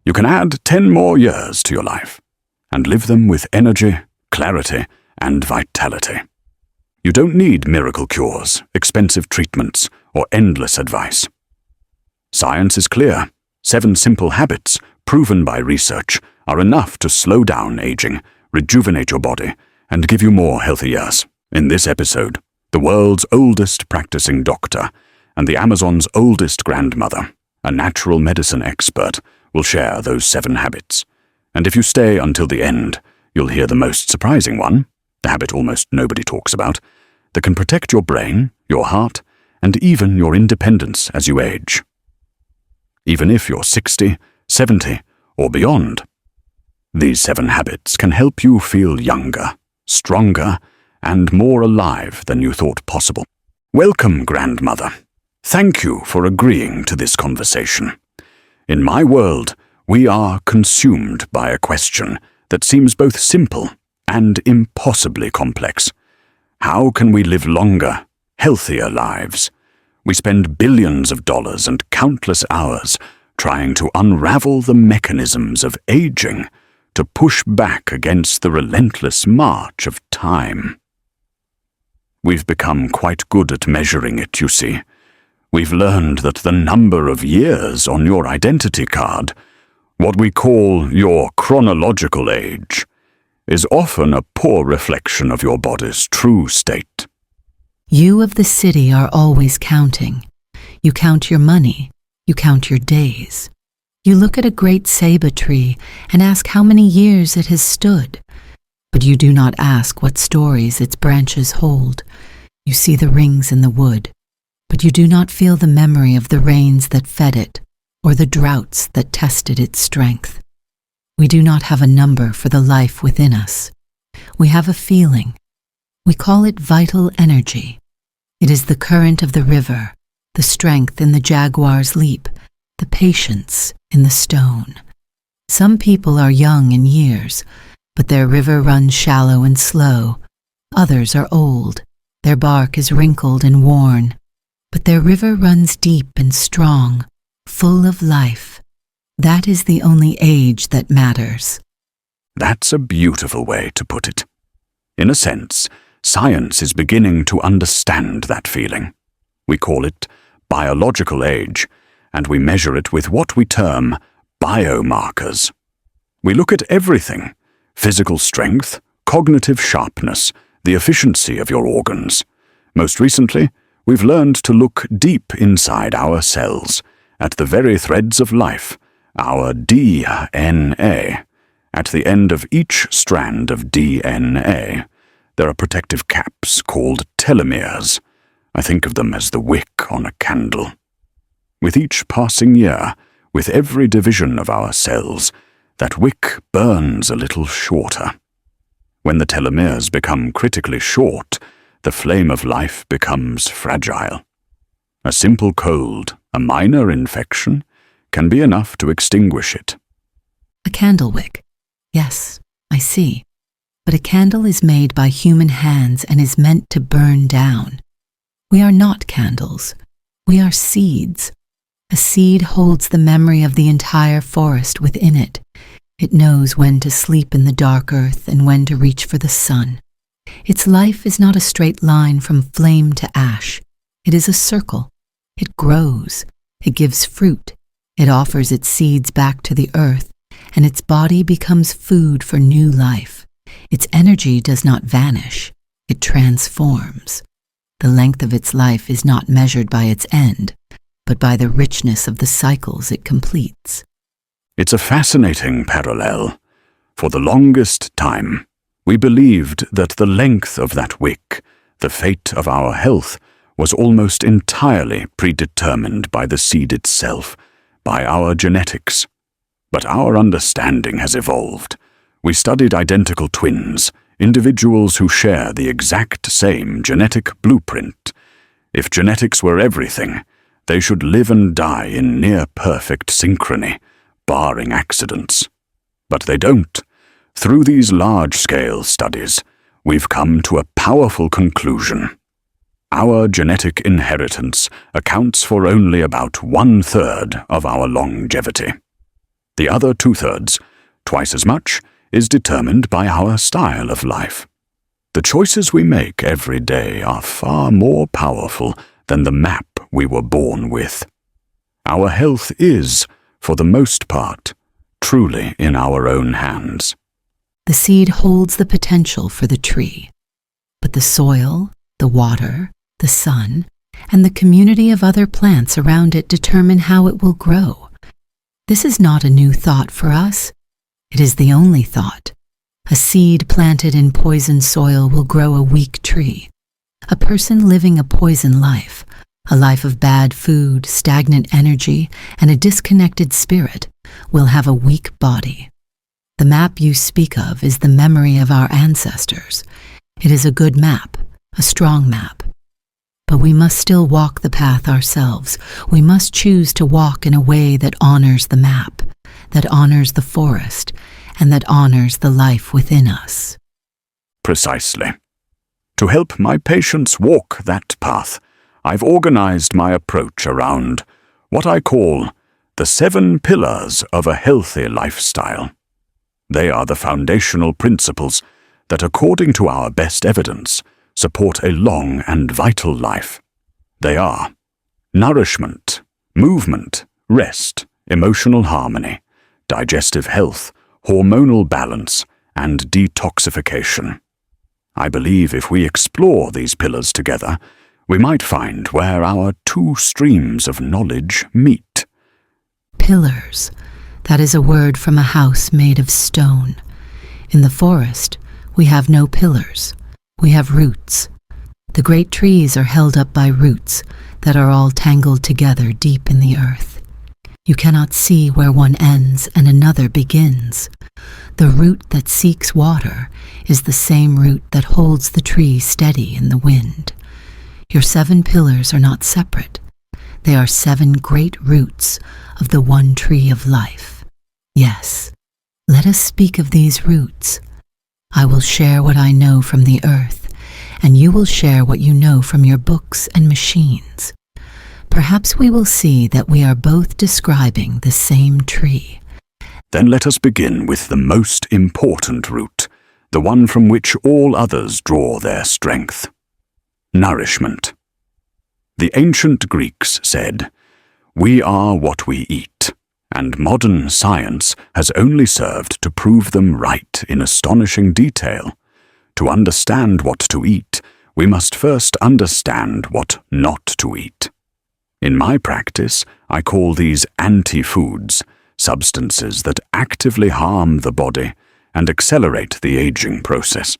You can add 10 more years to your life and live them with energy, clarity, and vitality. You don't need miracle cures, expensive treatments, or endless advice. Science is clear. 7 simple habits, proven by research, are enough to slow down aging, rejuvenate your body, and give you more healthy years. In this episode, the world's oldest practicing doctor and the Amazon's oldest grandmother, a natural medicine expert, will share those 7 habits. And if you stay until the end, you'll hear the most surprising one, the habit almost nobody talks about, that can protect your brain, your heart, and even your independence as you age. Even if you're 60, 70, or beyond, these 7 habits can help you feel younger, stronger, and more alive than you thought possible. Welcome, grandmother. Thank you for agreeing to this conversation. In my world, we are consumed by a question that seems both simple and impossibly complex. How can we live longer, healthier lives? We spend billions of dollars and countless hours trying to unravel the mechanisms of aging, to push back against the relentless march of time. We've become quite good at measuring it, you see. We've learned that the number of years on your identity card, what we call your chronological age, is often a poor reflection of your body's true state. You of the city are always counting. You count your money. You count your days. You look at a great ceiba tree and ask how many years it has stood. But you do not ask what stories its branches hold. You see the rings in the wood, but you do not feel the memory of the rains that fed it or the droughts that tested its strength. We do not have a number for the life within us. We have a feeling. We call it vital energy. It is the current of the river, the strength in the jaguar's leap, the patience in the stone. Some people are young in years, but their river runs shallow and slow. Others are old. Their bark is wrinkled and worn, but their river runs deep and strong, full of life. That is the only age that matters. That's a beautiful way to put it. In a sense, science is beginning to understand that feeling. We call it biological age, and we measure it with what we term biomarkers. We look at everything: physical strength, cognitive sharpness, the efficiency of your organs. Most recently, we've learned to look deep inside our cells, at the very threads of life, our DNA. At the end of each strand of DNA, there are protective caps called telomeres. I think of them as the wick on a candle. With each passing year, with every division of our cells, that wick burns a little shorter. When the telomeres become critically short, the flame of life becomes fragile. A simple cold, a minor infection, can be enough to extinguish it. A candle wick. Yes, I see. But a candle is made by human hands and is meant to burn down. We are not candles. We are seeds. A seed holds the memory of the entire forest within it. It knows when to sleep in the dark earth and when to reach for the sun. Its life is not a straight line from flame to ash. It is a circle. It grows. It gives fruit. It offers its seeds back to the earth, and its body becomes food for new life. Its energy does not vanish. It transforms. The length of its life is not measured by its end, but by the richness of the cycles it completes. It's a fascinating parallel. For the longest time, we believed that the length of that wick, the fate of our health, was almost entirely predetermined by the seed itself, by our genetics. But our understanding has evolved. We studied identical twins, individuals who share the exact same genetic blueprint. If genetics were everything, they should live and die in near-perfect synchrony, barring accidents. But they don't. Through these large-scale studies, we've come to a powerful conclusion. Our genetic inheritance accounts for only about 1/3 of our longevity. The other 2/3, twice as much, is determined by our style of life. The choices we make every day are far more powerful than the map we were born with. Our health is, for the most part, truly in our own hands. The seed holds the potential for the tree, but the soil, the water, the sun, and the community of other plants around it determine how it will grow. This is not a new thought for us. It is the only thought. A seed planted in poison soil will grow a weak tree. A person living a poison life, a life of bad food, stagnant energy, and a disconnected spirit, will have a weak body. The map you speak of is the memory of our ancestors. It is a good map, a strong map. But we must still walk the path ourselves. We must choose to walk in a way that honors the map, that honors the forest, and that honors the life within us. Precisely. To help my patients walk that path, I've organized my approach around what I call the 7 pillars of a healthy lifestyle. They are the foundational principles that, according to our best evidence, support a long and vital life. They are nourishment, movement, rest, emotional harmony, digestive health, hormonal balance, and detoxification. I believe if we explore these pillars together, we might find where our 2 streams of knowledge meet. Pillars. That is a word from a house made of stone. In the forest, we have no pillars. We have roots. The great trees are held up by roots that are all tangled together deep in the earth. You cannot see where one ends and another begins. The root that seeks water is the same root that holds the tree steady in the wind. Your 7 pillars are not separate. They are 7 great roots of the one tree of life. Yes, let us speak of these roots. I will share what I know from the earth, and you will share what you know from your books and machines. Perhaps we will see that we are both describing the same tree. Then let us begin with the most important root, the one from which all others draw their strength. Nourishment. The ancient Greeks said, "We are what we eat," and modern science has only served to prove them right in astonishing detail. To understand what to eat, we must first understand what not to eat. In my practice, I call these anti-foods, substances that actively harm the body and accelerate the aging process.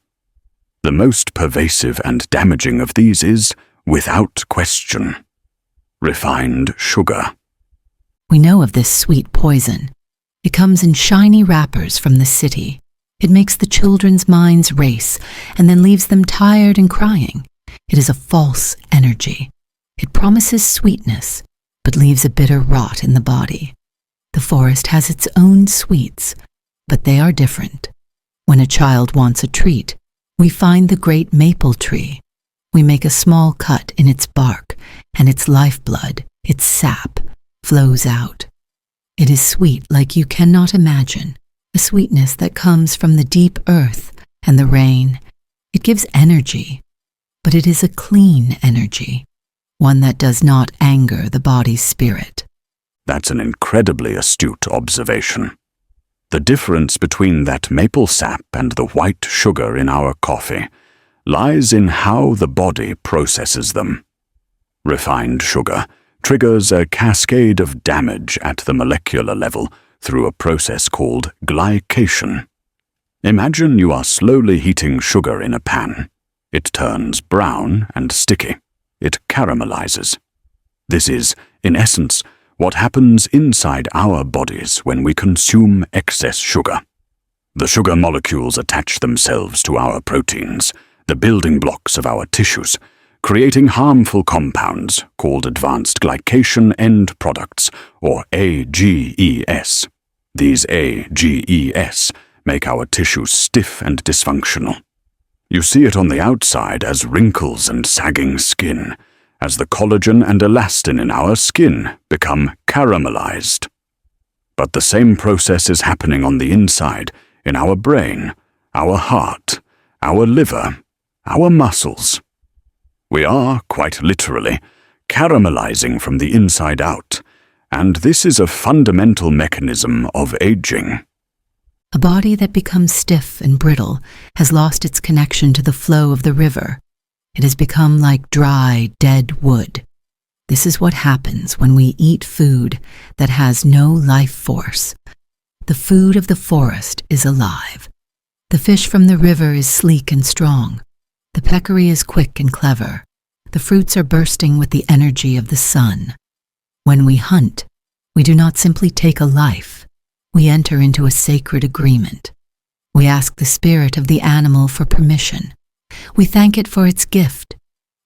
The most pervasive and damaging of these is, without question, refined sugar. We know of this sweet poison. It comes in shiny wrappers from the city. It makes the children's minds race and then leaves them tired and crying. It is a false energy. It promises sweetness, but leaves a bitter rot in the body. The forest has its own sweets, but they are different. When a child wants a treat, we find the great maple tree. We make a small cut in its bark, and its lifeblood, its sap, flows out. It is sweet like you cannot imagine, a sweetness that comes from the deep earth and the rain. It gives energy, but it is a clean energy, one that does not anger the body's spirit. That's an incredibly astute observation. The difference between that maple sap and the white sugar in our coffee lies in how the body processes them. Refined sugar triggers a cascade of damage at the molecular level through a process called glycation. Imagine you are slowly heating sugar in a pan. It turns brown and sticky. It caramelizes. This is, in essence, what happens inside our bodies when we consume excess sugar. The sugar molecules attach themselves to our proteins, the building blocks of our tissues, creating harmful compounds called advanced glycation end products, or AGEs. These AGEs make our tissues stiff and dysfunctional. You see it on the outside as wrinkles and sagging skin, as the collagen and elastin in our skin become caramelized. But the same process is happening on the inside, in our brain, our heart, our liver, our muscles. We are, quite literally, caramelizing from the inside out, and this is a fundamental mechanism of aging. A body that becomes stiff and brittle has lost its connection to the flow of the river. It has become like dry, dead wood. This is what happens when we eat food that has no life force. The food of the forest is alive. The fish from the river is sleek and strong. The peccary is quick and clever. The fruits are bursting with the energy of the sun. When we hunt, we do not simply take a life. We enter into a sacred agreement. We ask the spirit of the animal for permission. We thank it for its gift.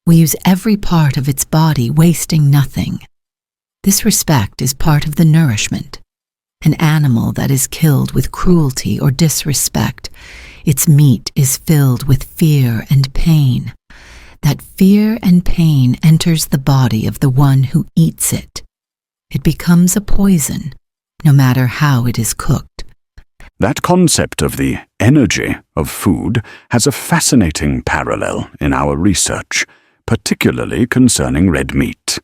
We use every part of its body, wasting nothing. This respect is part of the nourishment. An animal that is killed with cruelty or disrespect, its meat is filled with fear and pain. That fear and pain enters the body of the one who eats it. It becomes a poison, no matter how it is cooked. That concept of the energy of food has a fascinating parallel in our research, particularly concerning red meat.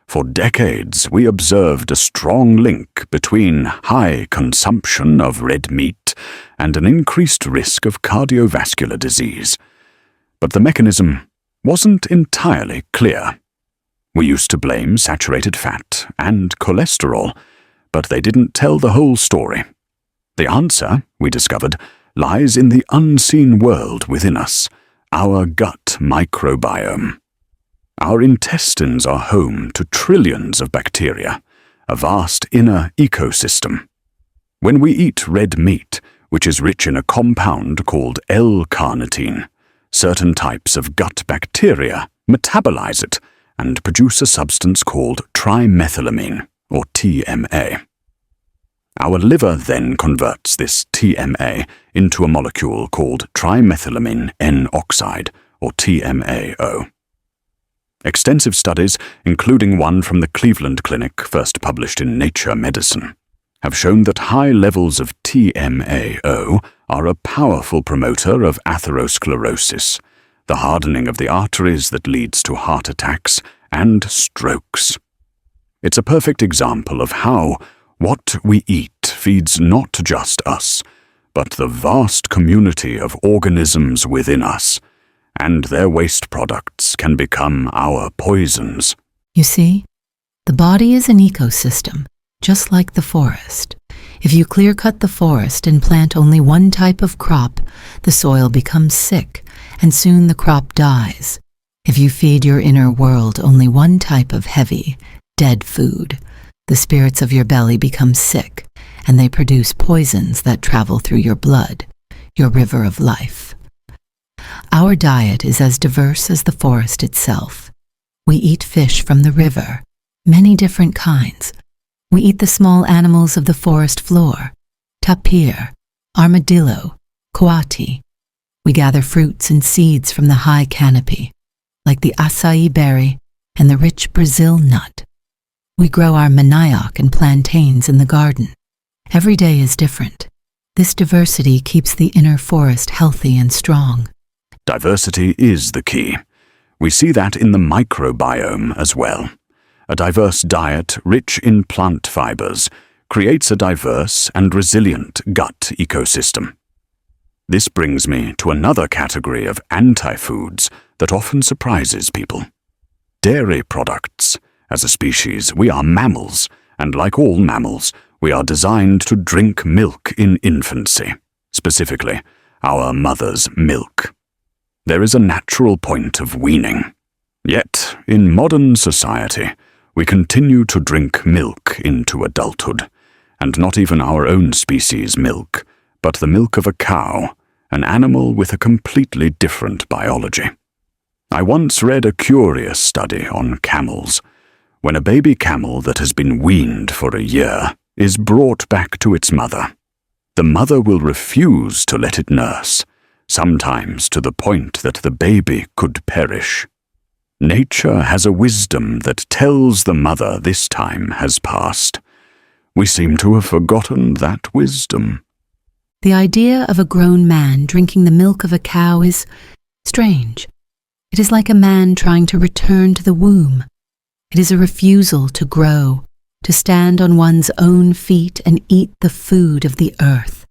For decades, we observed a strong link between high consumption of red meat and an increased risk of cardiovascular disease. But the mechanism wasn't entirely clear. We used to blame saturated fat and cholesterol, but they didn't tell the whole story. The answer, we discovered, lies in the unseen world within us, our gut microbiome. Our intestines are home to trillions of bacteria, a vast inner ecosystem. When we eat red meat, which is rich in a compound called L-carnitine, certain types of gut bacteria metabolize it and produce a substance called trimethylamine, or TMA. Our liver then converts this TMA into a molecule called trimethylamine N-oxide, or TMAO. Extensive studies, including one from the Cleveland Clinic first published in Nature Medicine, have shown that high levels of TMAO are a powerful promoter of atherosclerosis, the hardening of the arteries that leads to heart attacks and strokes. It's a perfect example of how what we eat feeds not just us, but the vast community of organisms within us, and their waste products can become our poisons. You see, the body is an ecosystem, just like the forest. If you clear-cut the forest and plant only one type of crop, the soil becomes sick, and soon the crop dies. If you feed your inner world only one type of heavy, dead food, the spirits of your belly become sick, and they produce poisons that travel through your blood, your river of life. Our diet is as diverse as the forest itself. We eat fish from the river, many different kinds. We eat the small animals of the forest floor, tapir, armadillo, coati. We gather fruits and seeds from the high canopy, like the acai berry and the rich Brazil nut. We grow our manioc and plantains in the garden. Every day is different. This diversity keeps the inner forest healthy and strong. Diversity is the key. We see that in the microbiome as well. A diverse diet rich in plant fibers creates a diverse and resilient gut ecosystem. This brings me to another category of anti-foods that often surprises people. Dairy products. As a species, we are mammals, and like all mammals, we are designed to drink milk in infancy, specifically our mother's milk. There is a natural point of weaning. Yet, in modern society, we continue to drink milk into adulthood, and not even our own species' milk, but the milk of a cow, an animal with a completely different biology. I once read a curious study on camels. When a baby camel that has been weaned for a year is brought back to its mother, the mother will refuse to let it nurse, sometimes to the point that the baby could perish. Nature has a wisdom that tells the mother this time has passed. We seem to have forgotten that wisdom. The idea of a grown man drinking the milk of a cow is strange. It is like a man trying to return to the womb. It is a refusal to grow, to stand on one's own feet and eat the food of the earth.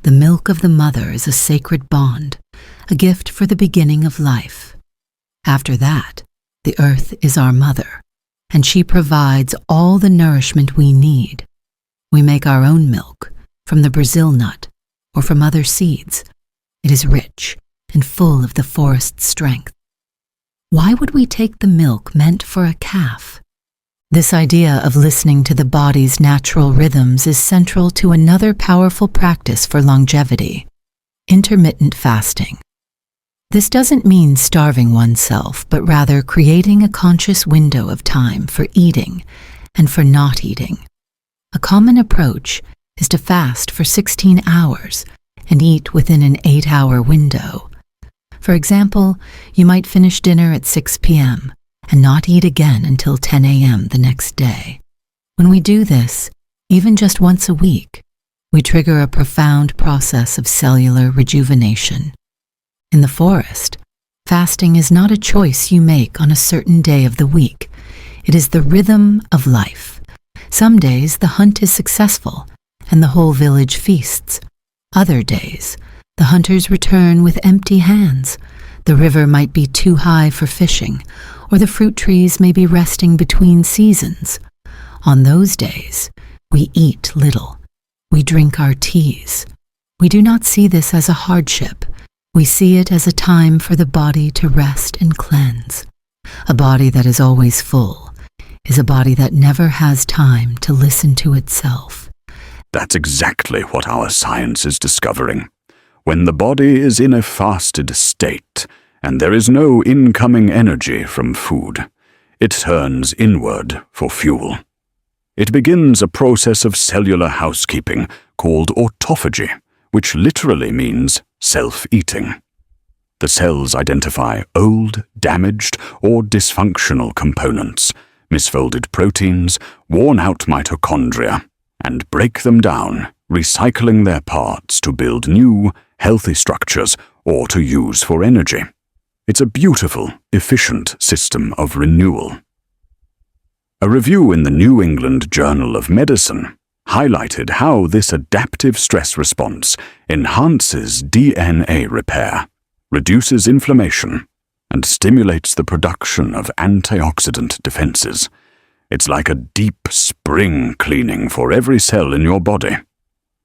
The milk of the mother is a sacred bond, a gift for the beginning of life. After that, the earth is our mother, and she provides all the nourishment we need. We make our own milk from the Brazil nut or from other seeds. It is rich and full of the forest's strength. Why would we take the milk meant for a calf? This idea of listening to the body's natural rhythms is central to another powerful practice for longevity: intermittent fasting. This doesn't mean starving oneself, but rather creating a conscious window of time for eating and for not eating. A common approach is to fast for 16 hours and eat within an 8-hour window. For example, you might finish dinner at 6 p.m. and not eat again until 10 a.m. the next day. When we do this, even just once a week, we trigger a profound process of cellular rejuvenation. In the forest, fasting is not a choice you make on a certain day of the week. It is the rhythm of life. Some days the hunt is successful and the whole village feasts. Other days, the hunters return with empty hands. The river might be too high for fishing, or the fruit trees may be resting between seasons. On those days, we eat little. We drink our teas. We do not see this as a hardship. We see it as a time for the body to rest and cleanse. A body that is always full is a body that never has time to listen to itself. That's exactly what our science is discovering. When the body is in a fasted state, and there is no incoming energy from food, it turns inward for fuel. It begins a process of cellular housekeeping called autophagy, which literally means self-eating. The cells identify old, damaged, or dysfunctional components, misfolded proteins, worn-out mitochondria, and break them down, recycling their parts to build new, healthy structures or to use for energy. It's a beautiful, efficient system of renewal. A review in the New England Journal of Medicine highlighted how this adaptive stress response enhances DNA repair, reduces inflammation, and stimulates the production of antioxidant defenses. It's like a deep spring cleaning for every cell in your body.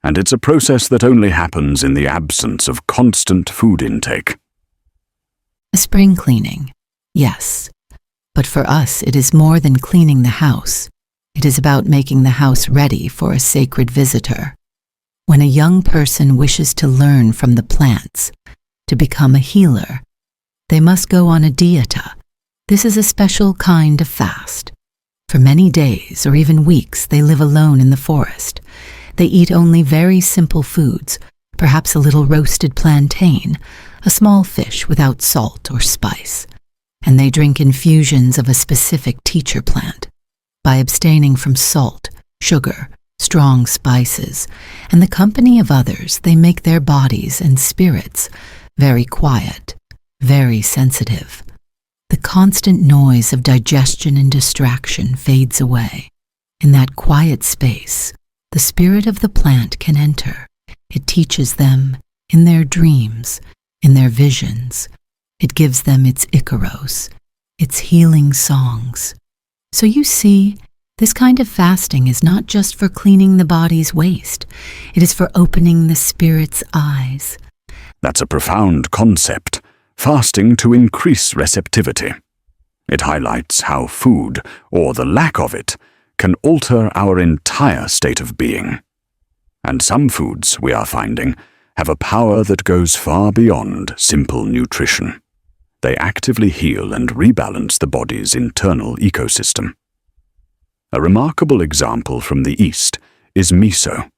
And it's a process that only happens in the absence of constant food intake. A spring cleaning, yes. But for us, it is more than cleaning the house. It is about making the house ready for a sacred visitor. When a young person wishes to learn from the plants, to become a healer, they must go on a dieta. This is a special kind of fast. For many days or even weeks, they live alone in the forest. They eat only very simple foods, perhaps a little roasted plantain, a small fish without salt or spice. And they drink infusions of a specific teacher plant. By abstaining from salt, sugar, strong spices, and the company of others, they make their bodies and spirits very quiet, very sensitive. The constant noise of digestion and distraction fades away. In that quiet space, the spirit of the plant can enter. It teaches them in their dreams, in their visions. It gives them its Icaros, its healing songs. So you see, this kind of fasting is not just for cleaning the body's waste. It is for opening the spirit's eyes. That's a profound concept. Fasting to increase receptivity. It highlights how food, or the lack of it, can alter our entire state of being. And some foods, we are finding, have a power that goes far beyond simple nutrition. They actively heal and rebalance the body's internal ecosystem. A remarkable example from the East is miso,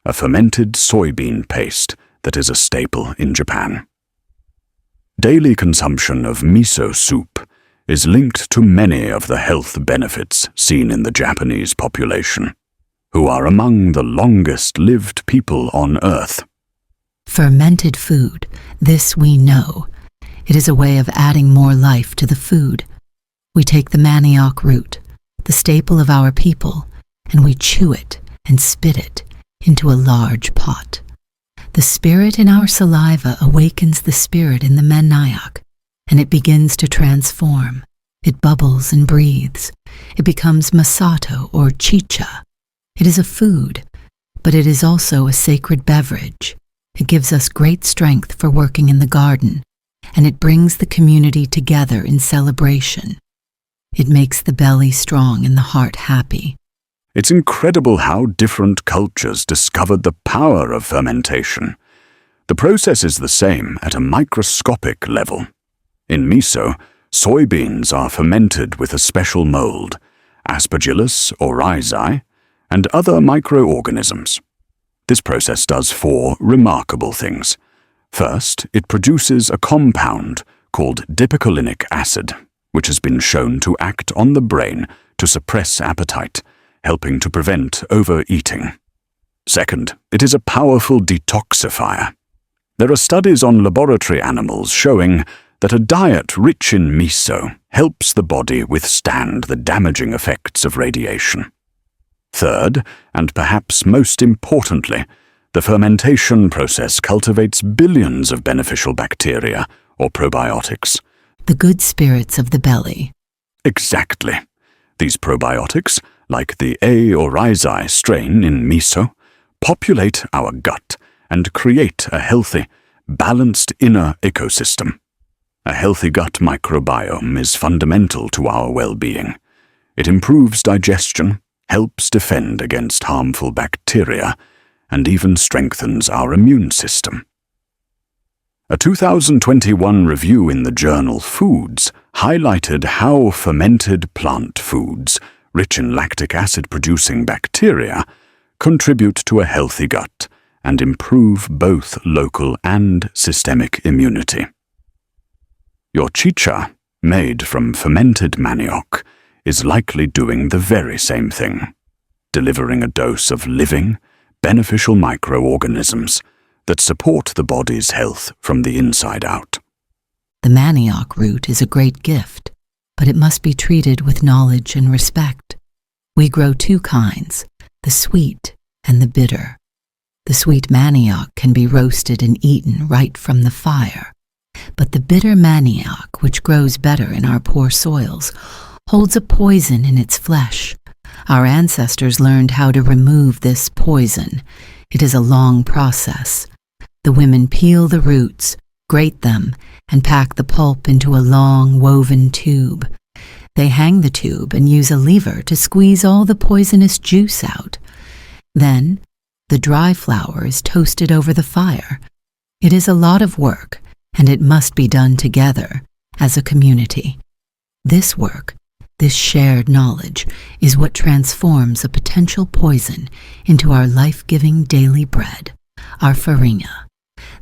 a fermented soybean paste that is a staple in Japan. Daily consumption of miso soup is linked to many of the health benefits seen in the Japanese population, who are among the longest-lived people on Earth. Fermented food, this we know. It is a way of adding more life to the food. We take the manioc root, the staple of our people, and we chew it and spit it into a large pot. The spirit in our saliva awakens the spirit in the manioc, and it begins to transform. It bubbles and breathes. It becomes masato or chicha. It is a food, but it is also a sacred beverage. It gives us great strength for working in the garden, and it brings the community together in celebration. It makes the belly strong and the heart happy. It's incredible how different cultures discovered the power of fermentation. The process is the same at a microscopic level. In miso, soybeans are fermented with a special mold, Aspergillus oryzae, and other microorganisms. This process does 4 remarkable things. First, it produces a compound called dipicolinic acid, which has been shown to act on the brain to suppress appetite, helping to prevent overeating. Second, it is a powerful detoxifier. There are studies on laboratory animals showing that a diet rich in miso helps the body withstand the damaging effects of radiation. Third, and perhaps most importantly, the fermentation process cultivates billions of beneficial bacteria or probiotics. The good spirits of the belly. Exactly. These probiotics, like the A. oryzae strain in miso, populate our gut and create a healthy, balanced inner ecosystem. A healthy gut microbiome is fundamental to our well-being. It improves digestion, helps defend against harmful bacteria, and even strengthens our immune system. A 2021 review in the journal Foods highlighted how fermented plant foods, rich in lactic acid-producing bacteria, contribute to a healthy gut and improve both local and systemic immunity. Your chicha, made from fermented manioc, is likely doing the very same thing, delivering a dose of living, beneficial microorganisms that support the body's health from the inside out. The manioc root is a great gift, but it must be treated with knowledge and respect. We grow 2 kinds, the sweet and the bitter. The sweet manioc can be roasted and eaten right from the fire, but the bitter manioc, which grows better in our poor soils, holds a poison in its flesh. Our ancestors learned how to remove this poison. It is a long process. The women peel the roots, grate them, and pack the pulp into a long woven tube. They hang the tube and use a lever to squeeze all the poisonous juice out. Then, the dry flour is toasted over the fire. It is a lot of work, and it must be done together, as a community. This work, this shared knowledge, is what transforms a potential poison into our life-giving daily bread, our farinha.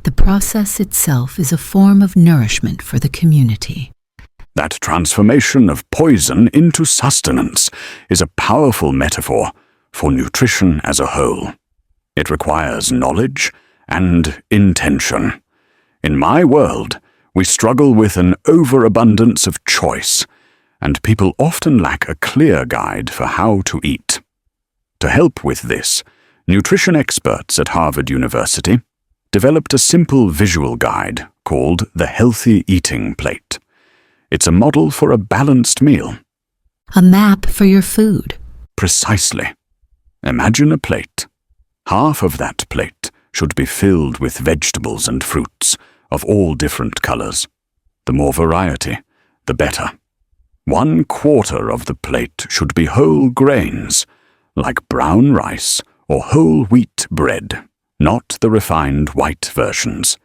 The process itself is a form of nourishment for the community. That transformation of poison into sustenance is a powerful metaphor for nutrition as a whole. It requires knowledge and intention. In my world, we struggle with an overabundance of choice, and people often lack a clear guide for how to eat. To help with this, nutrition experts at Harvard University developed a simple visual guide called the Healthy Eating Plate. It's a model for a balanced meal. A map for your food. Precisely. Imagine a plate. Half of that plate should be filled with vegetables and fruits of all different colors. The more variety, the better. 1/4 of the plate should be whole grains, like brown rice or whole wheat bread, not the refined white versions.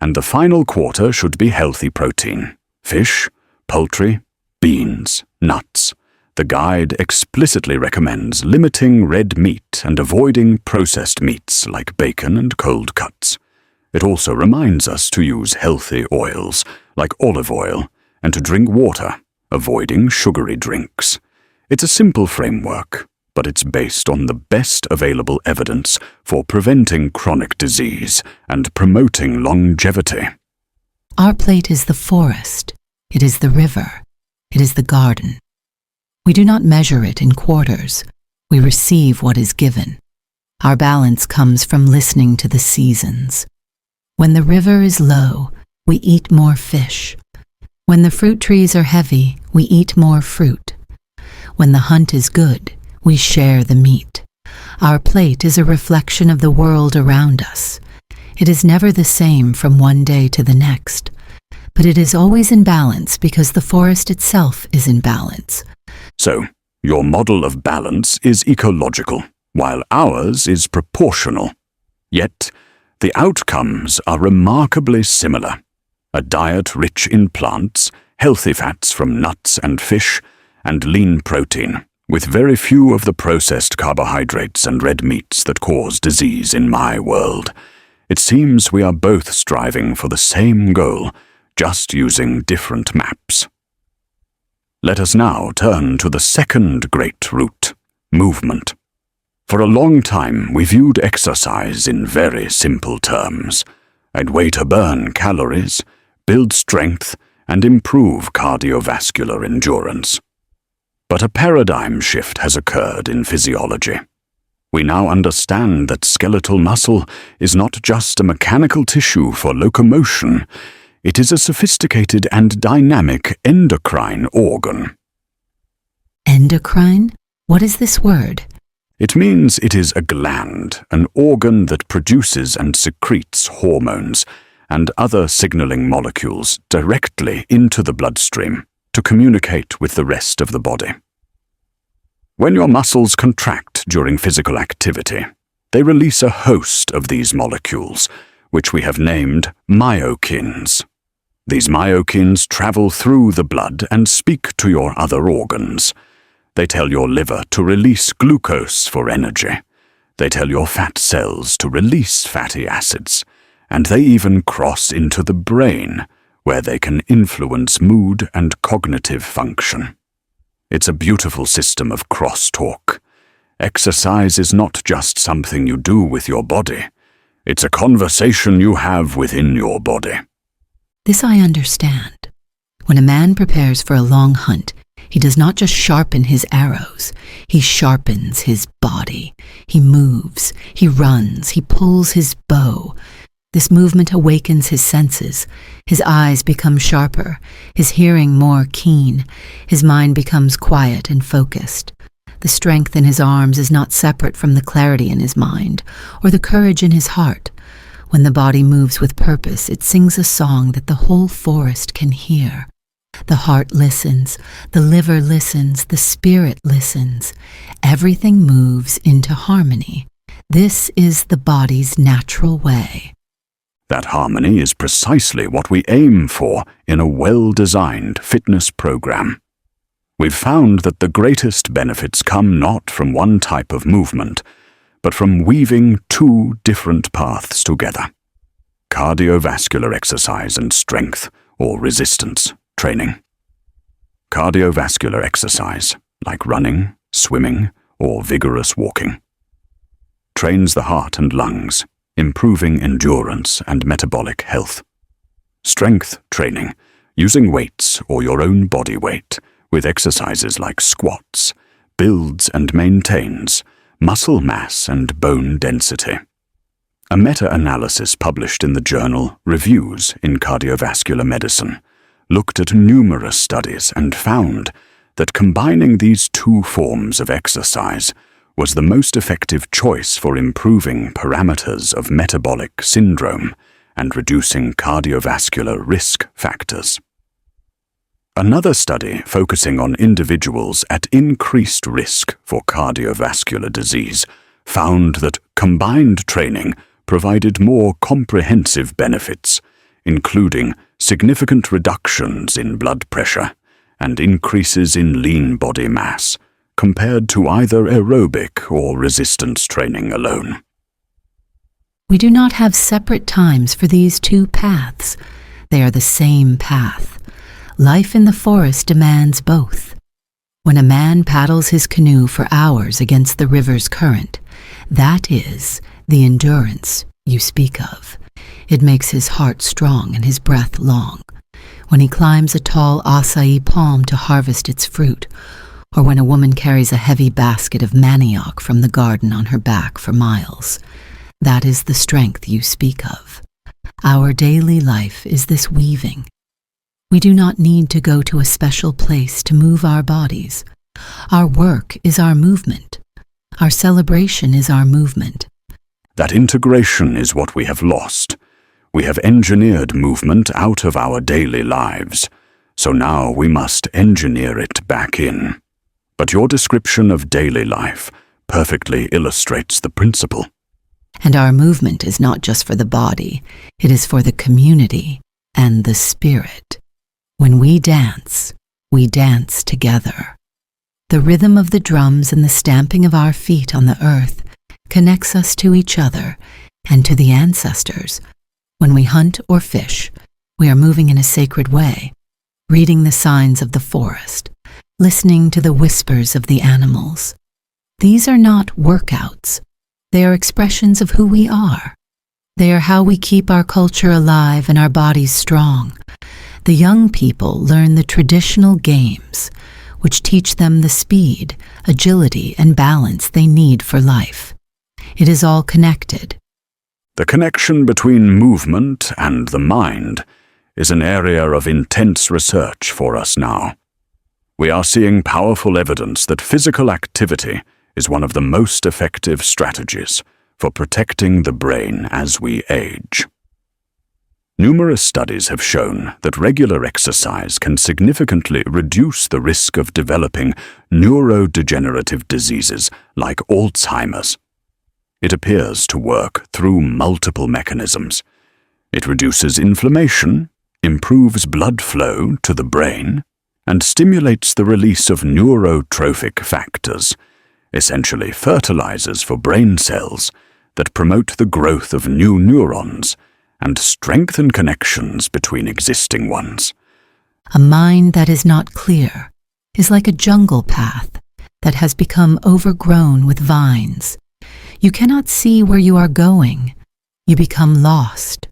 And the final quarter should be healthy protein, fish, poultry, beans, nuts. The guide explicitly recommends limiting red meat and avoiding processed meats like bacon and cold cuts. It also reminds us to use healthy oils like olive oil and to drink water, avoiding sugary drinks. It's a simple framework, but it's based on the best available evidence for preventing chronic disease and promoting longevity. Our plate is the forest, it is the river, it is the garden. We do not measure it in quarters, we receive what is given. Our balance comes from listening to the seasons. When the river is low, we eat more fish. When the fruit trees are heavy, we eat more fruit. When the hunt is good, we share the meat. Our plate is a reflection of the world around us. It is never the same from one day to the next, but it is always in balance because the forest itself is in balance. So, your model of balance is ecological, while ours is proportional. Yet, the outcomes are remarkably similar. A diet rich in plants, healthy fats from nuts and fish, and lean protein, with very few of the processed carbohydrates and red meats that cause disease in my world. It seems we are both striving for the same goal, just using different maps. Let us now turn to the second great route, movement. For a long time, we viewed exercise in very simple terms. A way to burn calories, build strength, and improve cardiovascular endurance. But a paradigm shift has occurred in physiology. We now understand that skeletal muscle is not just a mechanical tissue for locomotion, it is a sophisticated and dynamic endocrine organ. Endocrine? What is this word? It means it is a gland, an organ that produces and secretes hormones and other signaling molecules directly into the bloodstream to communicate with the rest of the body. When your muscles contract during physical activity, they release a host of these molecules, which we have named myokines. These myokines travel through the blood and speak to your other organs. They tell your liver to release glucose for energy. They tell your fat cells to release fatty acids. And they even cross into the brain, where they can influence mood and cognitive function. It's a beautiful system of crosstalk. Exercise is not just something you do with your body. It's a conversation you have within your body. This I understand. When a man prepares for a long hunt, he does not just sharpen his arrows, he sharpens his body. He moves, he runs, he pulls his bow. This movement awakens his senses. His eyes become sharper, his hearing more keen, his mind becomes quiet and focused. The strength in his arms is not separate from the clarity in his mind or the courage in his heart. When the body moves with purpose, it sings a song that the whole forest can hear. The heart listens, the liver listens, the spirit listens. Everything moves into harmony. This is the body's natural way. That harmony is precisely what we aim for in a well-designed fitness program. We've found that the greatest benefits come not from one type of movement, but from weaving two different paths together: cardiovascular exercise and strength, or resistance training. Cardiovascular exercise, like running, swimming, or vigorous walking, trains the heart and lungs, improving endurance and metabolic health. Strength training, using weights or your own body weight, with exercises like squats, builds and maintains muscle mass and bone density. A meta-analysis published in the journal Reviews in Cardiovascular Medicine looked at numerous studies and found that combining these two forms of exercise was the most effective choice for improving parameters of metabolic syndrome and reducing cardiovascular risk factors. Another study focusing on individuals at increased risk for cardiovascular disease found that combined training provided more comprehensive benefits, including significant reductions in blood pressure and increases in lean body mass, compared to either aerobic or resistance training alone. We do not have separate times for these two paths. They are the same path. Life in the forest demands both. When a man paddles his canoe for hours against the river's current, that is the endurance you speak of. It makes his heart strong and his breath long. When he climbs a tall acai palm to harvest its fruit, or when a woman carries a heavy basket of manioc from the garden on her back for miles, that is the strength you speak of. Our daily life is this weaving. We do not need to go to a special place to move our bodies. Our work is our movement. Our celebration is our movement. That integration is what we have lost. We have engineered movement out of our daily lives, so now we must engineer it back in. But your description of daily life perfectly illustrates the principle. And our movement is not just for the body, it is for the community and the spirit. When we dance together. The rhythm of the drums and the stamping of our feet on the earth connects us to each other and to the ancestors. When we hunt or fish, we are moving in a sacred way, reading the signs of the forest, listening to the whispers of the animals. These are not workouts. They are expressions of who we are. They are how we keep our culture alive and our bodies strong. The young people learn the traditional games, which teach them the speed, agility, and balance they need for life. It is all connected. The connection between movement and the mind is an area of intense research for us now. We are seeing powerful evidence that physical activity is one of the most effective strategies for protecting the brain as we age. Numerous studies have shown that regular exercise can significantly reduce the risk of developing neurodegenerative diseases like Alzheimer's. It appears to work through multiple mechanisms. It reduces inflammation, improves blood flow to the brain, and stimulates the release of neurotrophic factors, essentially fertilizers for brain cells that promote the growth of new neurons and strengthen connections between existing ones. A mind that is not clear is like a jungle path that has become overgrown with vines. You cannot see where you are going. You become lost.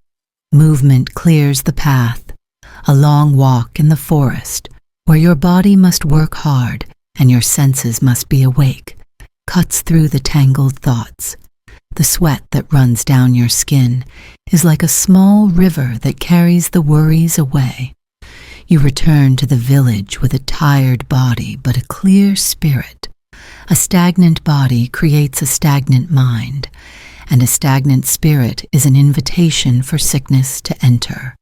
Movement clears the path. A long walk in the forest, where your body must work hard and your senses must be awake, cuts through the tangled thoughts. The sweat that runs down your skin is like a small river that carries the worries away. You return to the village with a tired body but a clear spirit. A stagnant body creates a stagnant mind, and a stagnant spirit is an invitation for sickness to enter.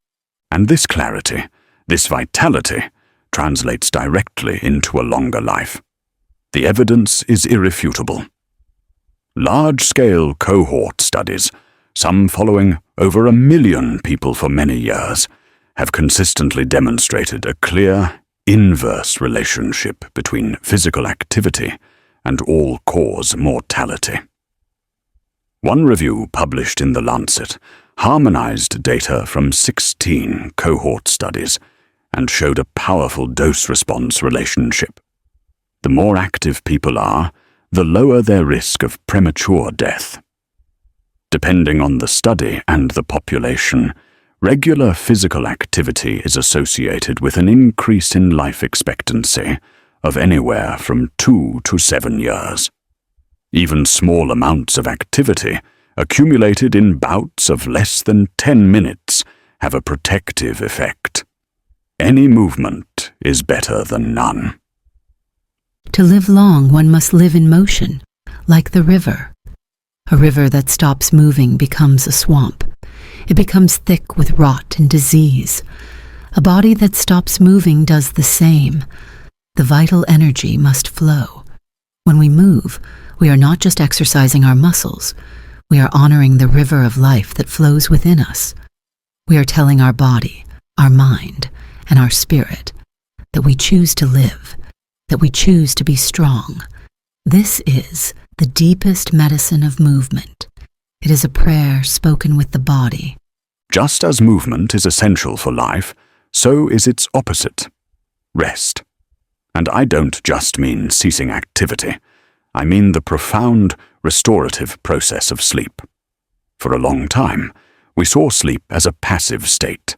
And this clarity, this vitality, translates directly into a longer life. The evidence is irrefutable. Large-scale cohort studies, some following over 1 million people for many years, have consistently demonstrated a clear, inverse relationship between physical activity and all-cause mortality. One review published in The Lancet harmonized data from 16 cohort studies and showed a powerful dose-response relationship. The more active people are, the lower their risk of premature death. Depending on the study and the population, regular physical activity is associated with an increase in life expectancy of anywhere from 2 to 7 years. Even small amounts of activity, accumulated in bouts of less than 10 minutes, have a protective effect. Any movement is better than none. To live long, one must live in motion, like the river. A river that stops moving becomes a swamp. It becomes thick with rot and disease. A body that stops moving does the same. The vital energy must flow. When we move, we are not just exercising our muscles. We are honoring the river of life that flows within us. We are telling our body, our mind, and our spirit that we choose to live, that we choose to be strong. This is the deepest medicine of movement. It is a prayer spoken with the body. Just as movement is essential for life, so is its opposite, rest. And I don't just mean ceasing activity. I mean the profound, restorative process of sleep. For a long time, we saw sleep as a passive state,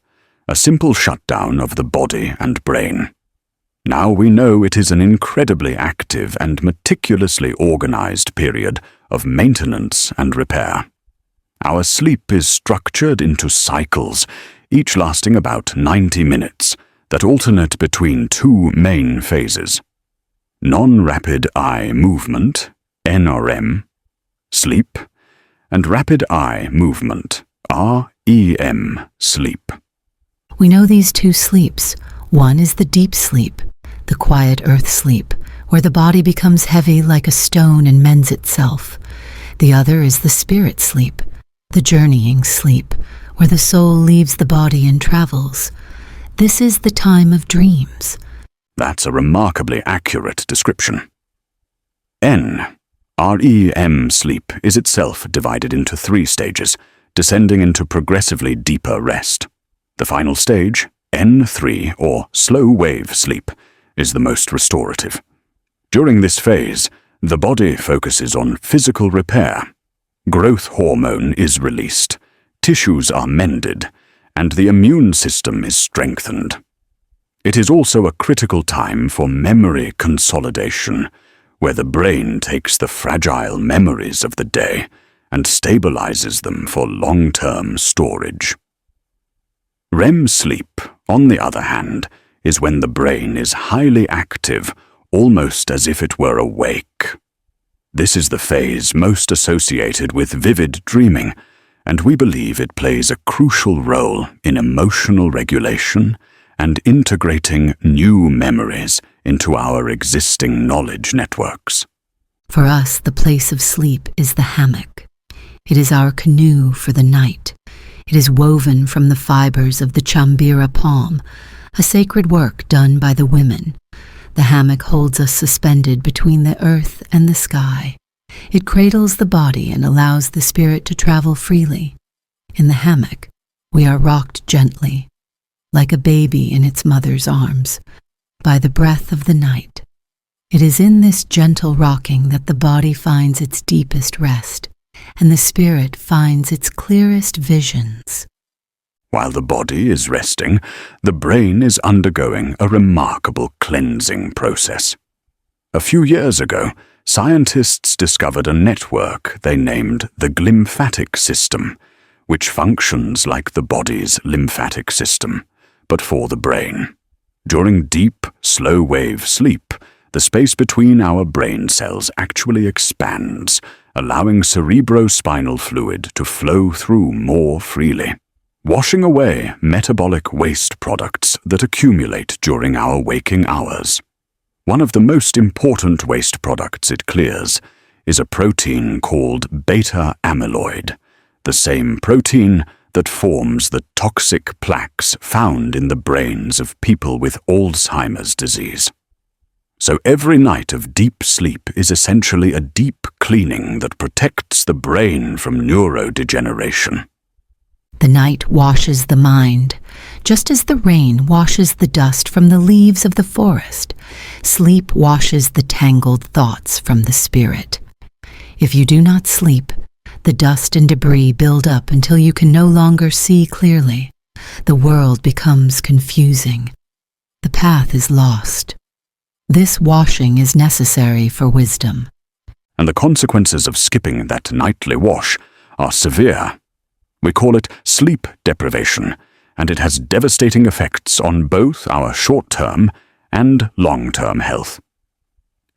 a simple shutdown of the body and brain. Now we know it is an incredibly active and meticulously organized period of maintenance and repair. Our sleep is structured into cycles, each lasting about 90 minutes, that alternate between two main phases: non-rapid eye movement, NRM, sleep, and rapid eye movement, REM, sleep. We know these two sleeps. One is the deep sleep, the quiet earth sleep, where the body becomes heavy like a stone and mends itself. The other is the spirit sleep, the journeying sleep, where the soul leaves the body and travels. This is the time of dreams. That's a remarkably accurate description. REM sleep is itself divided into 3 stages, descending into progressively deeper rest. The final stage, N3 or slow wave sleep, is the most restorative. During this phase, the body focuses on physical repair. Growth hormone is released, tissues are mended, and the immune system is strengthened. It is also a critical time for memory consolidation, where the brain takes the fragile memories of the day and stabilizes them for long-term storage. REM sleep, on the other hand, is when the brain is highly active, almost as if it were awake. This is the phase most associated with vivid dreaming, and we believe it plays a crucial role in emotional regulation and integrating new memories into our existing knowledge networks. For us, the place of sleep is the hammock. It is our canoe for the night. It is woven from the fibers of the chambira palm, a sacred work done by the women. The hammock holds us suspended between the earth and the sky. It cradles the body and allows the spirit to travel freely. In the hammock, we are rocked gently, like a baby in its mother's arms, by the breath of the night. It is in this gentle rocking that the body finds its deepest rest, and the spirit finds its clearest visions. While the body is resting, the brain is undergoing a remarkable cleansing process. A few years ago, scientists discovered a network they named the glymphatic system, which functions like the body's lymphatic system, but for the brain. During deep, slow-wave sleep, the space between our brain cells actually expands, allowing cerebrospinal fluid to flow through more freely, washing away metabolic waste products that accumulate during our waking hours. One of the most important waste products it clears is a protein called beta-amyloid, the same protein that forms the toxic plaques found in the brains of people with Alzheimer's disease. So every night of deep sleep is essentially a deep cleaning that protects the brain from neurodegeneration. The night washes the mind, just as the rain washes the dust from the leaves of the forest. Sleep washes the tangled thoughts from the spirit. If you do not sleep, the dust and debris build up until you can no longer see clearly. The world becomes confusing. The path is lost. This washing is necessary for wisdom. And the consequences of skipping that nightly wash are severe. We call it sleep deprivation, and it has devastating effects on both our short-term and long-term health.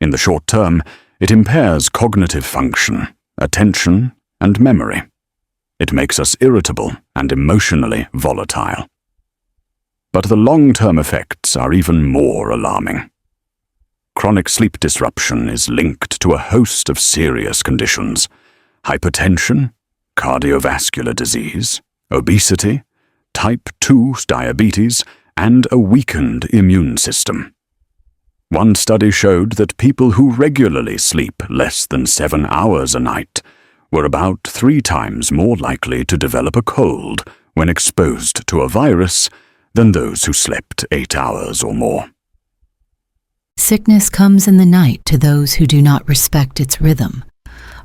In the short term, it impairs cognitive function, attention, and memory. It makes us irritable and emotionally volatile. But the long-term effects are even more alarming. Chronic sleep disruption is linked to a host of serious conditions: hypertension, cardiovascular disease, obesity, type 2 diabetes, and a weakened immune system. One study showed that people who regularly sleep less than 7 hours a night were about 3 times more likely to develop a cold when exposed to a virus than those who slept 8 hours or more. Sickness comes in the night to those who do not respect its rhythm.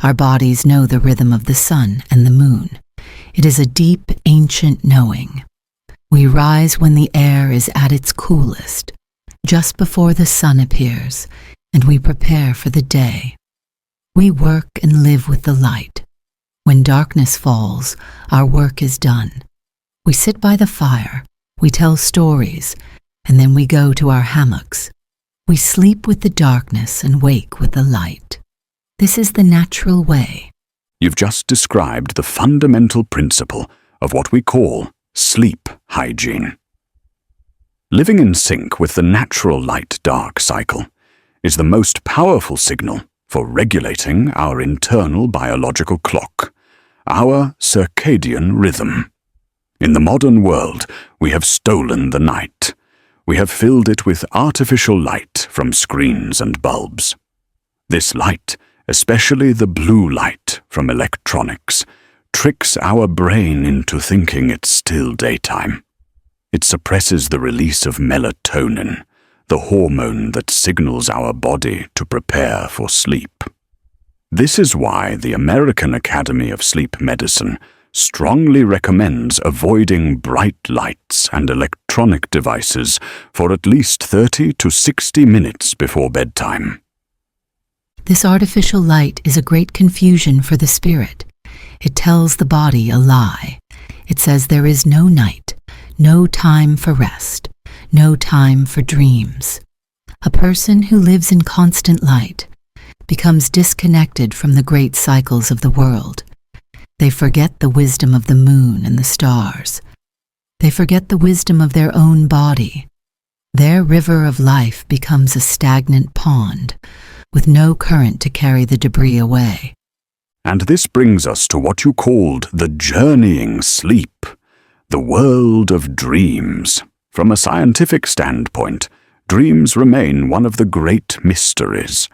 Our bodies know the rhythm of the sun and the moon. It is a deep, ancient knowing. We rise when the air is at its coolest, just before the sun appears, and we prepare for the day. We work and live with the light. When darkness falls, our work is done. We sit by the fire, we tell stories, and then we go to our hammocks. We sleep with the darkness and wake with the light. This is the natural way. You've just described the fundamental principle of what we call sleep hygiene. Living in sync with the natural light-dark cycle is the most powerful signal for regulating our internal biological clock, our circadian rhythm. In the modern world, we have stolen the night. We have filled it with artificial light from screens and bulbs. This light, especially the blue light from electronics, tricks our brain into thinking it's still daytime. It suppresses the release of melatonin, the hormone that signals our body to prepare for sleep. This is why the American Academy of Sleep Medicine strongly recommends avoiding bright lights and electronic devices for at least 30 to 60 minutes before bedtime. This artificial light is a great confusion for the spirit. It tells the body a lie. It says there is no night, no time for rest, no time for dreams. A person who lives in constant light becomes disconnected from the great cycles of the world. They forget the wisdom of the moon and the stars. They forget the wisdom of their own body. Their river of life becomes a stagnant pond, with no current to carry the debris away. And this brings us to what you called the journeying sleep, the world of dreams. From a scientific standpoint, dreams remain one of the great mysteries.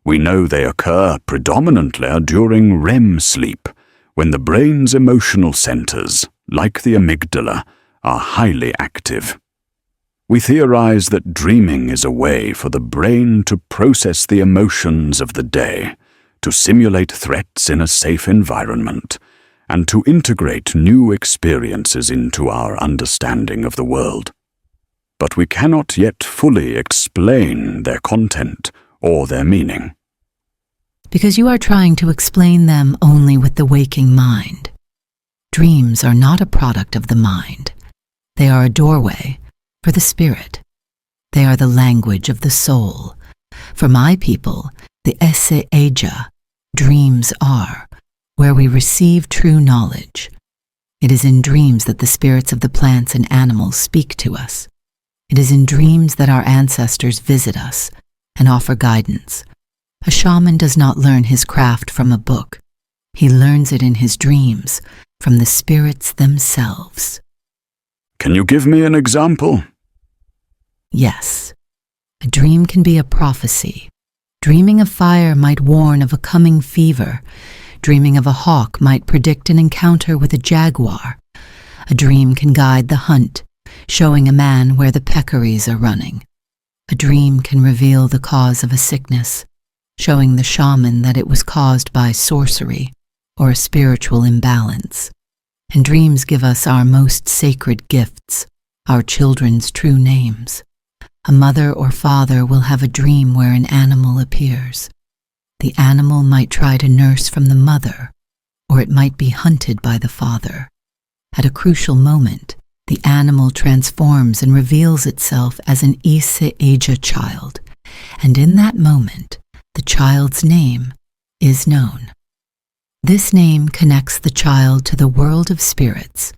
We know they occur predominantly during REM sleep, when the brain's emotional centers, like the amygdala, are highly active. We theorize that dreaming is a way for the brain to process the emotions of the day, to simulate threats in a safe environment, and to integrate new experiences into our understanding of the world. But we cannot yet fully explain their content or their meaning. Because you are trying to explain them only with the waking mind. Dreams are not a product of the mind. They are a doorway for the spirit. They are the language of the soul. For my people, the esse aja, dreams are, where we receive true knowledge. It is in dreams that the spirits of the plants and animals speak to us. It is in dreams that our ancestors visit us and offer guidance. A shaman does not learn his craft from a book. He learns it in his dreams, from the spirits themselves. Can you give me an example? Yes. A dream can be a prophecy. Dreaming of fire might warn of a coming fever. Dreaming of a hawk might predict an encounter with a jaguar. A dream can guide the hunt, showing a man where the peccaries are running. A dream can reveal the cause of a sickness, showing the shaman that it was caused by sorcery or a spiritual imbalance. And dreams give us our most sacred gifts, our children's true names. A mother or father will have a dream where an animal appears. The animal might try to nurse from the mother, or it might be hunted by the father. At a crucial moment, the animal transforms and reveals itself as an Ise Aja child, and in that moment, the child's name is known. This name connects the child to the world of spirits,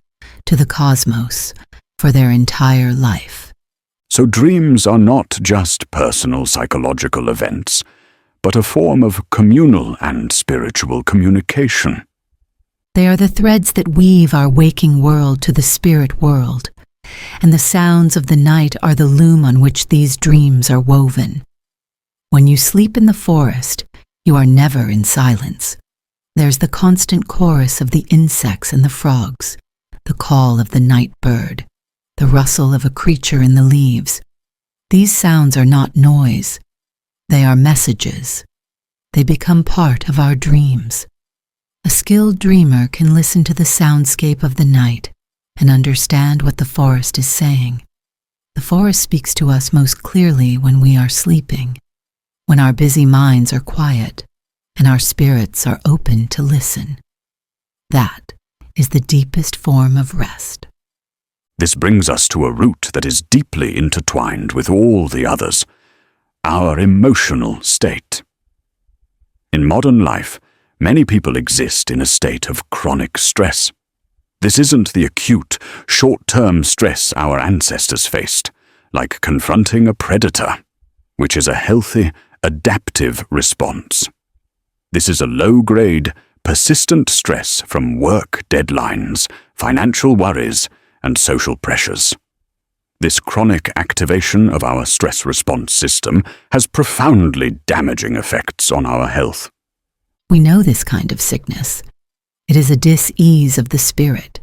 to the cosmos, for their entire life. So dreams are not just personal psychological events, but a form of communal and spiritual communication. They are the threads that weave our waking world to the spirit world, and the sounds of the night are the loom on which these dreams are woven. When you sleep in the forest, you are never in silence. There's the constant chorus of the insects and the frogs, the call of the night bird, the rustle of a creature in the leaves. These sounds are not noise. They are messages. They become part of our dreams. A skilled dreamer can listen to the soundscape of the night and understand what the forest is saying. The forest speaks to us most clearly when we are sleeping, when our busy minds are quiet and our spirits are open to listen. That is the deepest form of rest. This brings us to a root that is deeply intertwined with all the others, our emotional state. In modern life, many people exist in a state of chronic stress. This isn't the acute, short-term stress our ancestors faced, like confronting a predator, which is a healthy, adaptive response. This is a low-grade, persistent stress from work deadlines, financial worries, and social pressures. This chronic activation of our stress response system has profoundly damaging effects on our health. We know this kind of sickness. It is a dis-ease of the spirit.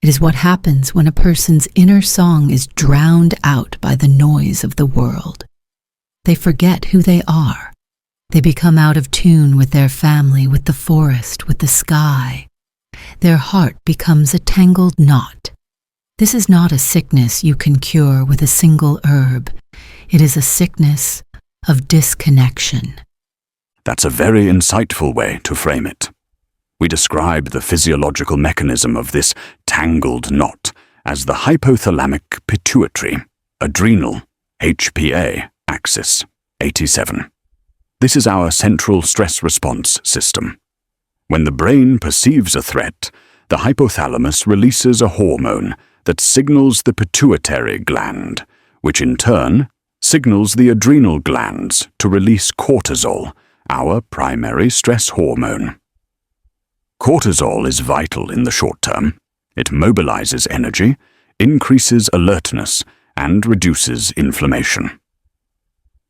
It is what happens when a person's inner song is drowned out by the noise of the world. They forget who they are. They become out of tune with their family, with the forest, with the sky. Their heart becomes a tangled knot. This is not a sickness you can cure with a single herb. It is a sickness of disconnection. That's a very insightful way to frame it. We describe the physiological mechanism of this tangled knot as the hypothalamic pituitary, adrenal, HPA, axis, 87. This is our central stress response system. When the brain perceives a threat, the hypothalamus releases a hormone that signals the pituitary gland, which in turn signals the adrenal glands to release cortisol, our primary stress hormone. Cortisol is vital in the short term. It mobilizes energy, increases alertness, and reduces inflammation.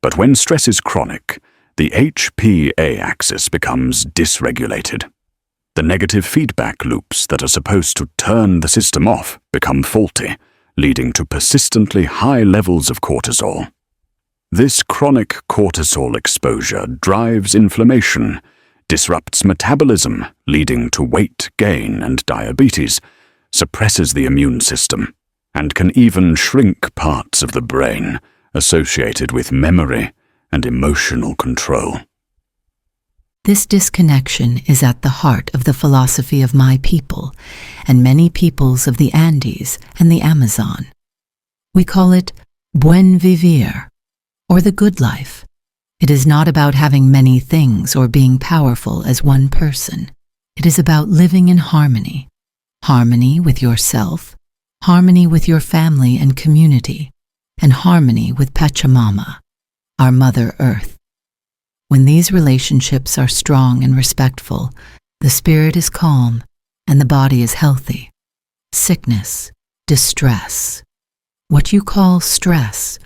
But when stress is chronic, the HPA axis becomes dysregulated. The negative feedback loops that are supposed to turn the system off become faulty, leading to persistently high levels of cortisol. This chronic cortisol exposure drives inflammation, disrupts metabolism, leading to weight gain and diabetes, suppresses the immune system, and can even shrink parts of the brain associated with memory and emotional control. This disconnection is at the heart of the philosophy of my people and many peoples of the Andes and the Amazon. We call it buen vivir, or the good life. It is not about having many things or being powerful as one person. It is about living in harmony. Harmony with yourself, harmony with your family and community, and harmony with Pachamama, our Mother Earth. When these relationships are strong and respectful, the spirit is calm and the body is healthy. Sickness, distress, what you call stress,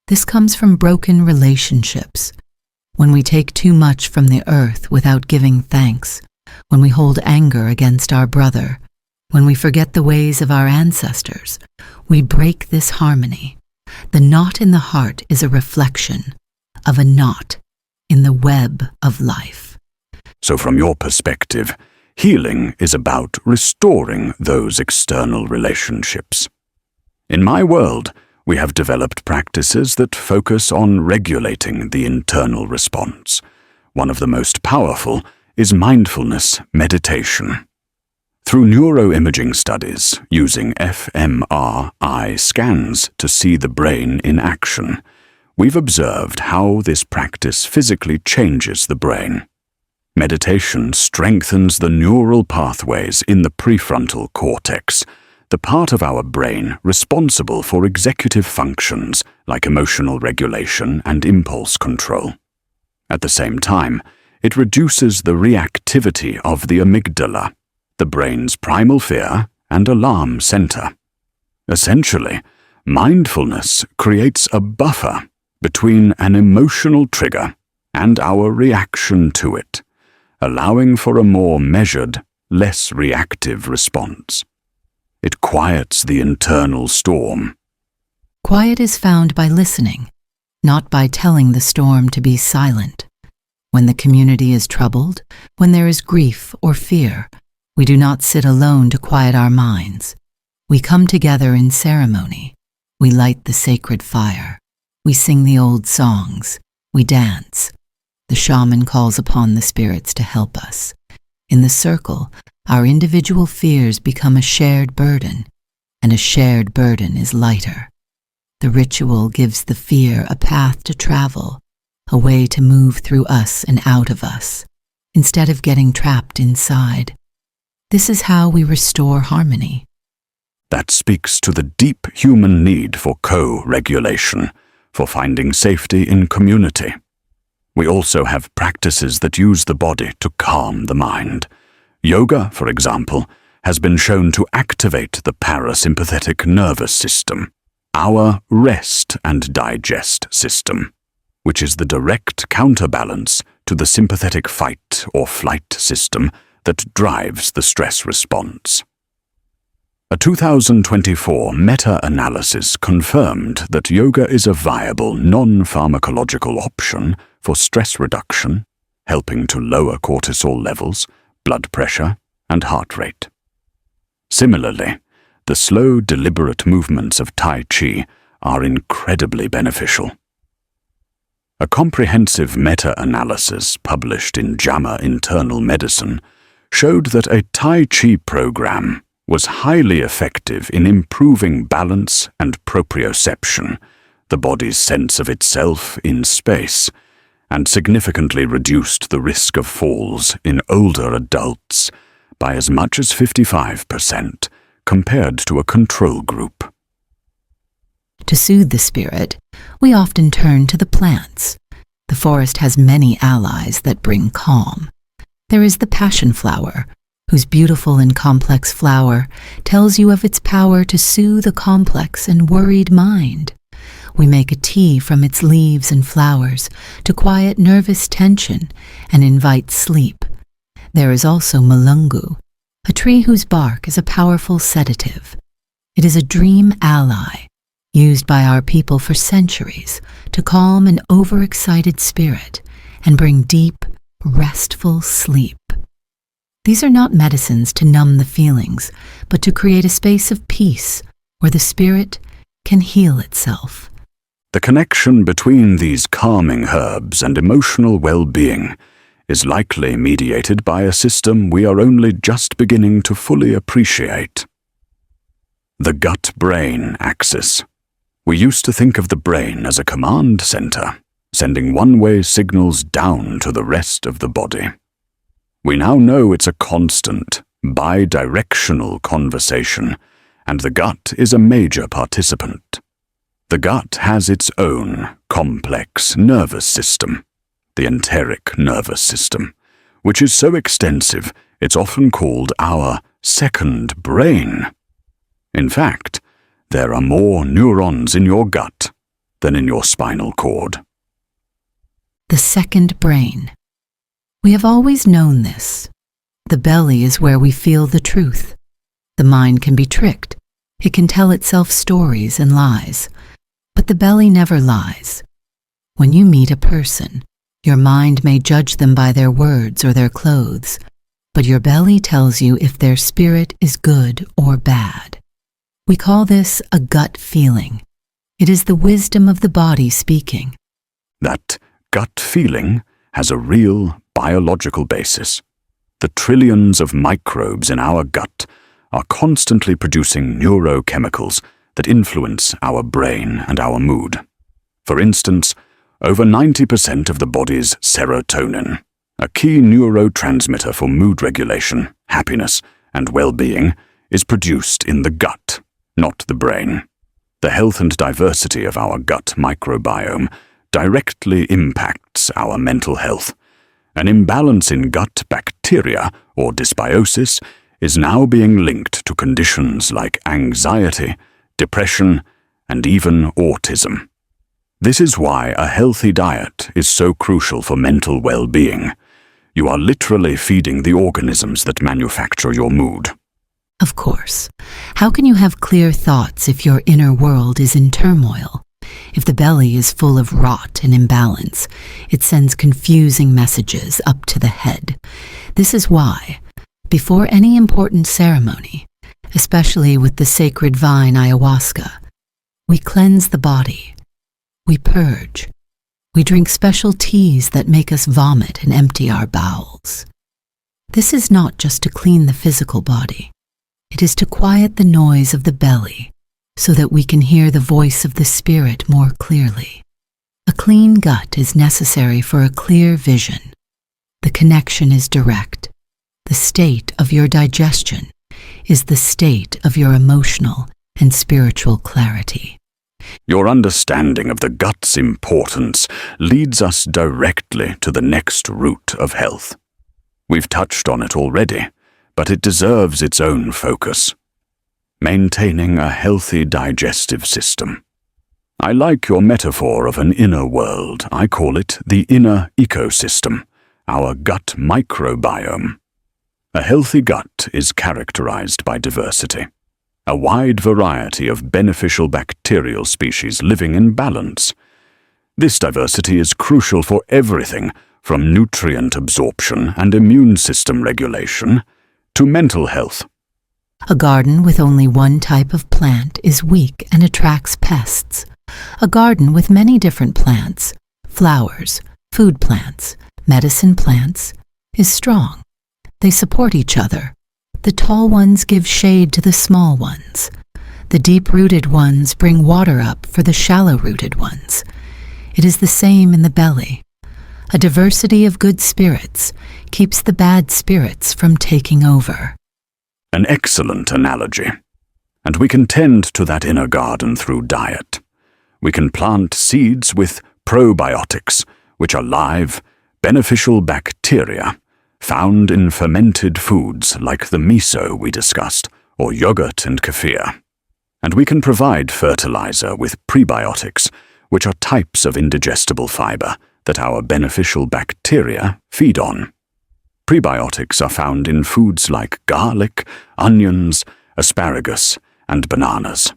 this comes from broken relationships. When we take too much from the earth without giving thanks, when we hold anger against our brother, when we forget the ways of our ancestors, we break this harmony. The knot in the heart is a reflection of a knot in the web of life. So from your perspective, healing is about restoring those external relationships. In my world, we have developed practices that focus on regulating the internal response. One of the most powerful is mindfulness meditation. Through neuroimaging studies using fMRI scans to see the brain in action, we've observed how this practice physically changes the brain. Meditation strengthens the neural pathways in the prefrontal cortex, the part of our brain responsible for executive functions like emotional regulation and impulse control. At the same time, it reduces the reactivity of the amygdala, the brain's primal fear and alarm center. Essentially, mindfulness creates a buffer between an emotional trigger and our reaction to it, allowing for a more measured, less reactive response. It quiets the internal storm. Quiet is found by listening, not by telling the storm to be silent. When the community is troubled, when there is grief or fear, we do not sit alone to quiet our minds. We come together in ceremony. We light the sacred fire. We sing the old songs. We dance. The shaman calls upon the spirits to help us. In the circle, our individual fears become a shared burden, and a shared burden is lighter. The ritual gives the fear a path to travel, a way to move through us and out of us, instead of getting trapped inside. This is how we restore harmony. That speaks to the deep human need for co-regulation, for finding safety in community. We also have practices that use the body to calm the mind. Yoga, for example, has been shown to activate the parasympathetic nervous system, our rest and digest system, which is the direct counterbalance to the sympathetic fight or flight system that drives the stress response. A 2024 meta-analysis confirmed that yoga is a viable non-pharmacological option for stress reduction, helping to lower cortisol levels, blood pressure, and heart rate. Similarly, the slow, deliberate movements of Tai Chi are incredibly beneficial. A comprehensive meta-analysis published in JAMA Internal Medicine showed that a Tai Chi program was highly effective in improving balance and proprioception, the body's sense of itself in space, and significantly reduced the risk of falls in older adults by as much as 55% compared to a control group. To soothe the spirit, we often turn to the plants. The forest has many allies that bring calm. There is the passion flower, whose beautiful and complex flower tells you of its power to soothe a complex and worried mind. We make a tea from its leaves and flowers to quiet nervous tension and invite sleep. There is also mulungu, a tree whose bark is a powerful sedative. It is a dream ally, used by our people for centuries to calm an overexcited spirit and bring deep, restful sleep. These are not medicines to numb the feelings, but to create a space of peace where the spirit can heal itself. The connection between these calming herbs and emotional well-being is likely mediated by a system we are only just beginning to fully appreciate. The gut-brain axis. We used to think of the brain as a command center, sending one-way signals down to the rest of the body. We now know it's a constant, bi-directional conversation, and the gut is a major participant. The gut has its own complex nervous system, the enteric nervous system, which is so extensive it's often called our second brain. In fact, there are more neurons in your gut than in your spinal cord. The second brain. We have always known this. The belly is where we feel the truth. The mind can be tricked. It can tell itself stories and lies. But the belly never lies. When you meet a person, your mind may judge them by their words or their clothes, but your belly tells you if their spirit is good or bad. We call this a gut feeling. It is the wisdom of the body speaking. That gut feeling has a real biological basis. The trillions of microbes in our gut are constantly producing neurochemicals that influence our brain and our mood. For instance, over 90% of the body's serotonin, a key neurotransmitter for mood regulation, happiness, and well-being, is produced in the gut, not the brain. The health and diversity of our gut microbiome directly impacts our mental health. An imbalance in gut bacteria, or dysbiosis, is now being linked to conditions like anxiety, depression, and even autism. This is why a healthy diet is so crucial for mental well-being. You are literally feeding the organisms that manufacture your mood. Of course. How can you have clear thoughts if your inner world is in turmoil? If the belly is full of rot and imbalance, it sends confusing messages up to the head. This is why, before any important ceremony, especially with the sacred vine ayahuasca, we cleanse the body, we purge, we drink special teas that make us vomit and empty our bowels. This is not just to clean the physical body. It is to quiet the noise of the belly so that we can hear the voice of the spirit more clearly. A clean gut is necessary for a clear vision. The connection is direct. The state of your digestion is the state of your emotional and spiritual clarity. Your understanding of the gut's importance leads us directly to the next root of health. We've touched on it already, but it deserves its own focus. Maintaining a healthy digestive system. I like your metaphor of an inner world. I call it the inner ecosystem, our gut microbiome. A healthy gut is characterized by diversity, a wide variety of beneficial bacterial species living in balance. This diversity is crucial for everything from nutrient absorption and immune system regulation to mental health. A garden with only one type of plant is weak and attracts pests. A garden with many different plants, flowers, food plants, medicine plants, is strong. They support each other. The tall ones give shade to the small ones. The deep-rooted ones bring water up for the shallow-rooted ones. It is the same in the belly. A diversity of good spirits keeps the bad spirits from taking over. An excellent analogy. And we can tend to that inner garden through diet. We can plant seeds with probiotics, which are live, beneficial bacteria found in fermented foods like the miso we discussed, or yogurt and kefir. And we can provide fertilizer with prebiotics, which are types of indigestible fiber that our beneficial bacteria feed on. Prebiotics are found in foods like garlic, onions, asparagus, and bananas.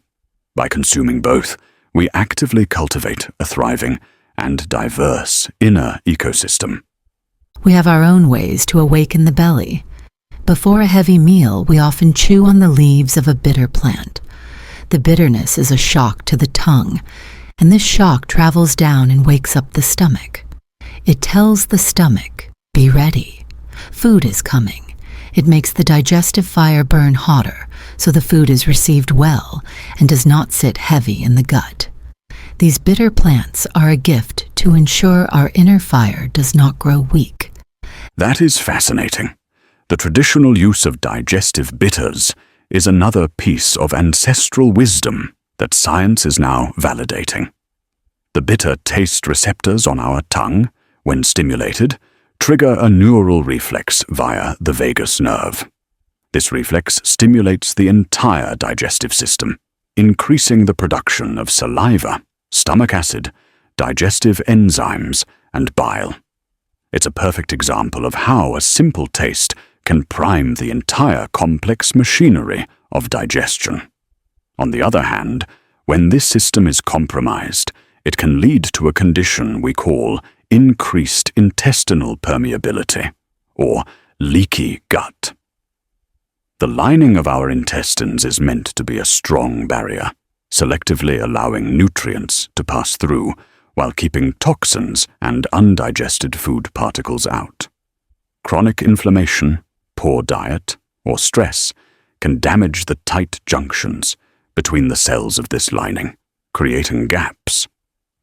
By consuming both, we actively cultivate a thriving and diverse inner ecosystem. We have our own ways to awaken the belly. Before a heavy meal, we often chew on the leaves of a bitter plant. The bitterness is a shock to the tongue, and this shock travels down and wakes up the stomach. It tells the stomach, "Be ready. Food is coming." It makes the digestive fire burn hotter, so the food is received well and does not sit heavy in the gut. These bitter plants are a gift to ensure our inner fire does not grow weak. That is fascinating. The traditional use of digestive bitters is another piece of ancestral wisdom that science is now validating. The bitter taste receptors on our tongue, when stimulated, trigger a neural reflex via the vagus nerve. This reflex stimulates the entire digestive system, increasing the production of saliva, stomach acid, digestive enzymes, and bile. It's a perfect example of how a simple taste can prime the entire complex machinery of digestion. On the other hand, when this system is compromised, it can lead to a condition we call increased intestinal permeability, or leaky gut. The lining of our intestines is meant to be a strong barrier, selectively allowing nutrients to pass through while keeping toxins and undigested food particles out. Chronic inflammation, poor diet, or stress can damage the tight junctions between the cells of this lining, creating gaps.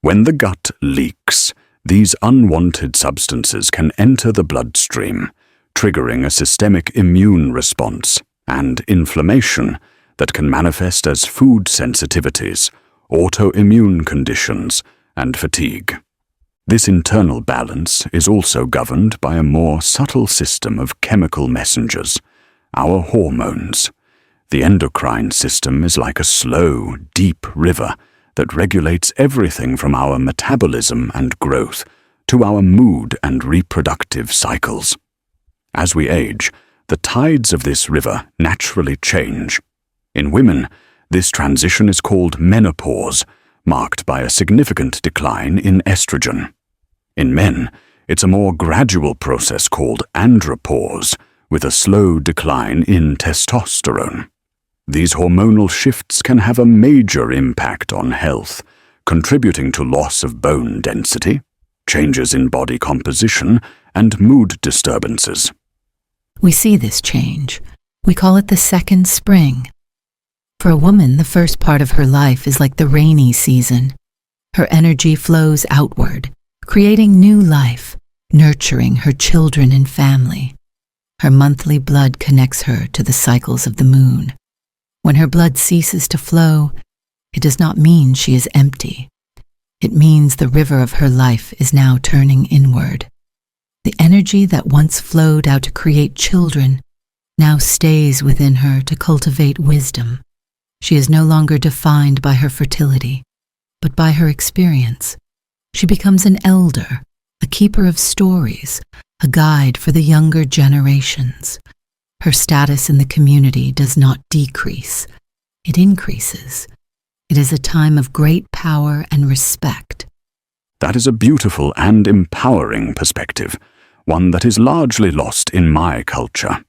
When the gut leaks, these unwanted substances can enter the bloodstream, triggering a systemic immune response and inflammation that can manifest as food sensitivities, autoimmune conditions, and fatigue. This internal balance is also governed by a more subtle system of chemical messengers, our hormones. The endocrine system is like a slow, deep river that regulates everything from our metabolism and growth to our mood and reproductive cycles. As we age, the tides of this river naturally change. In women, this transition is called menopause, marked by a significant decline in estrogen. In men, it's a more gradual process called andropause, with a slow decline in testosterone. These hormonal shifts can have a major impact on health, contributing to loss of bone density, changes in body composition, and mood disturbances. We see this change. We call it the second spring. For a woman, the first part of her life is like the rainy season. Her energy flows outward, creating new life, nurturing her children and family. Her monthly blood connects her to the cycles of the moon. When her blood ceases to flow, it does not mean she is empty. It means the river of her life is now turning inward. The energy that once flowed out to create children now stays within her to cultivate wisdom. She is no longer defined by her fertility, but by her experience. She becomes an elder, a keeper of stories, a guide for the younger generations. Her status in the community does not decrease, it increases. It is a time of great power and respect. That is a beautiful and empowering perspective, one that is largely lost in my culture,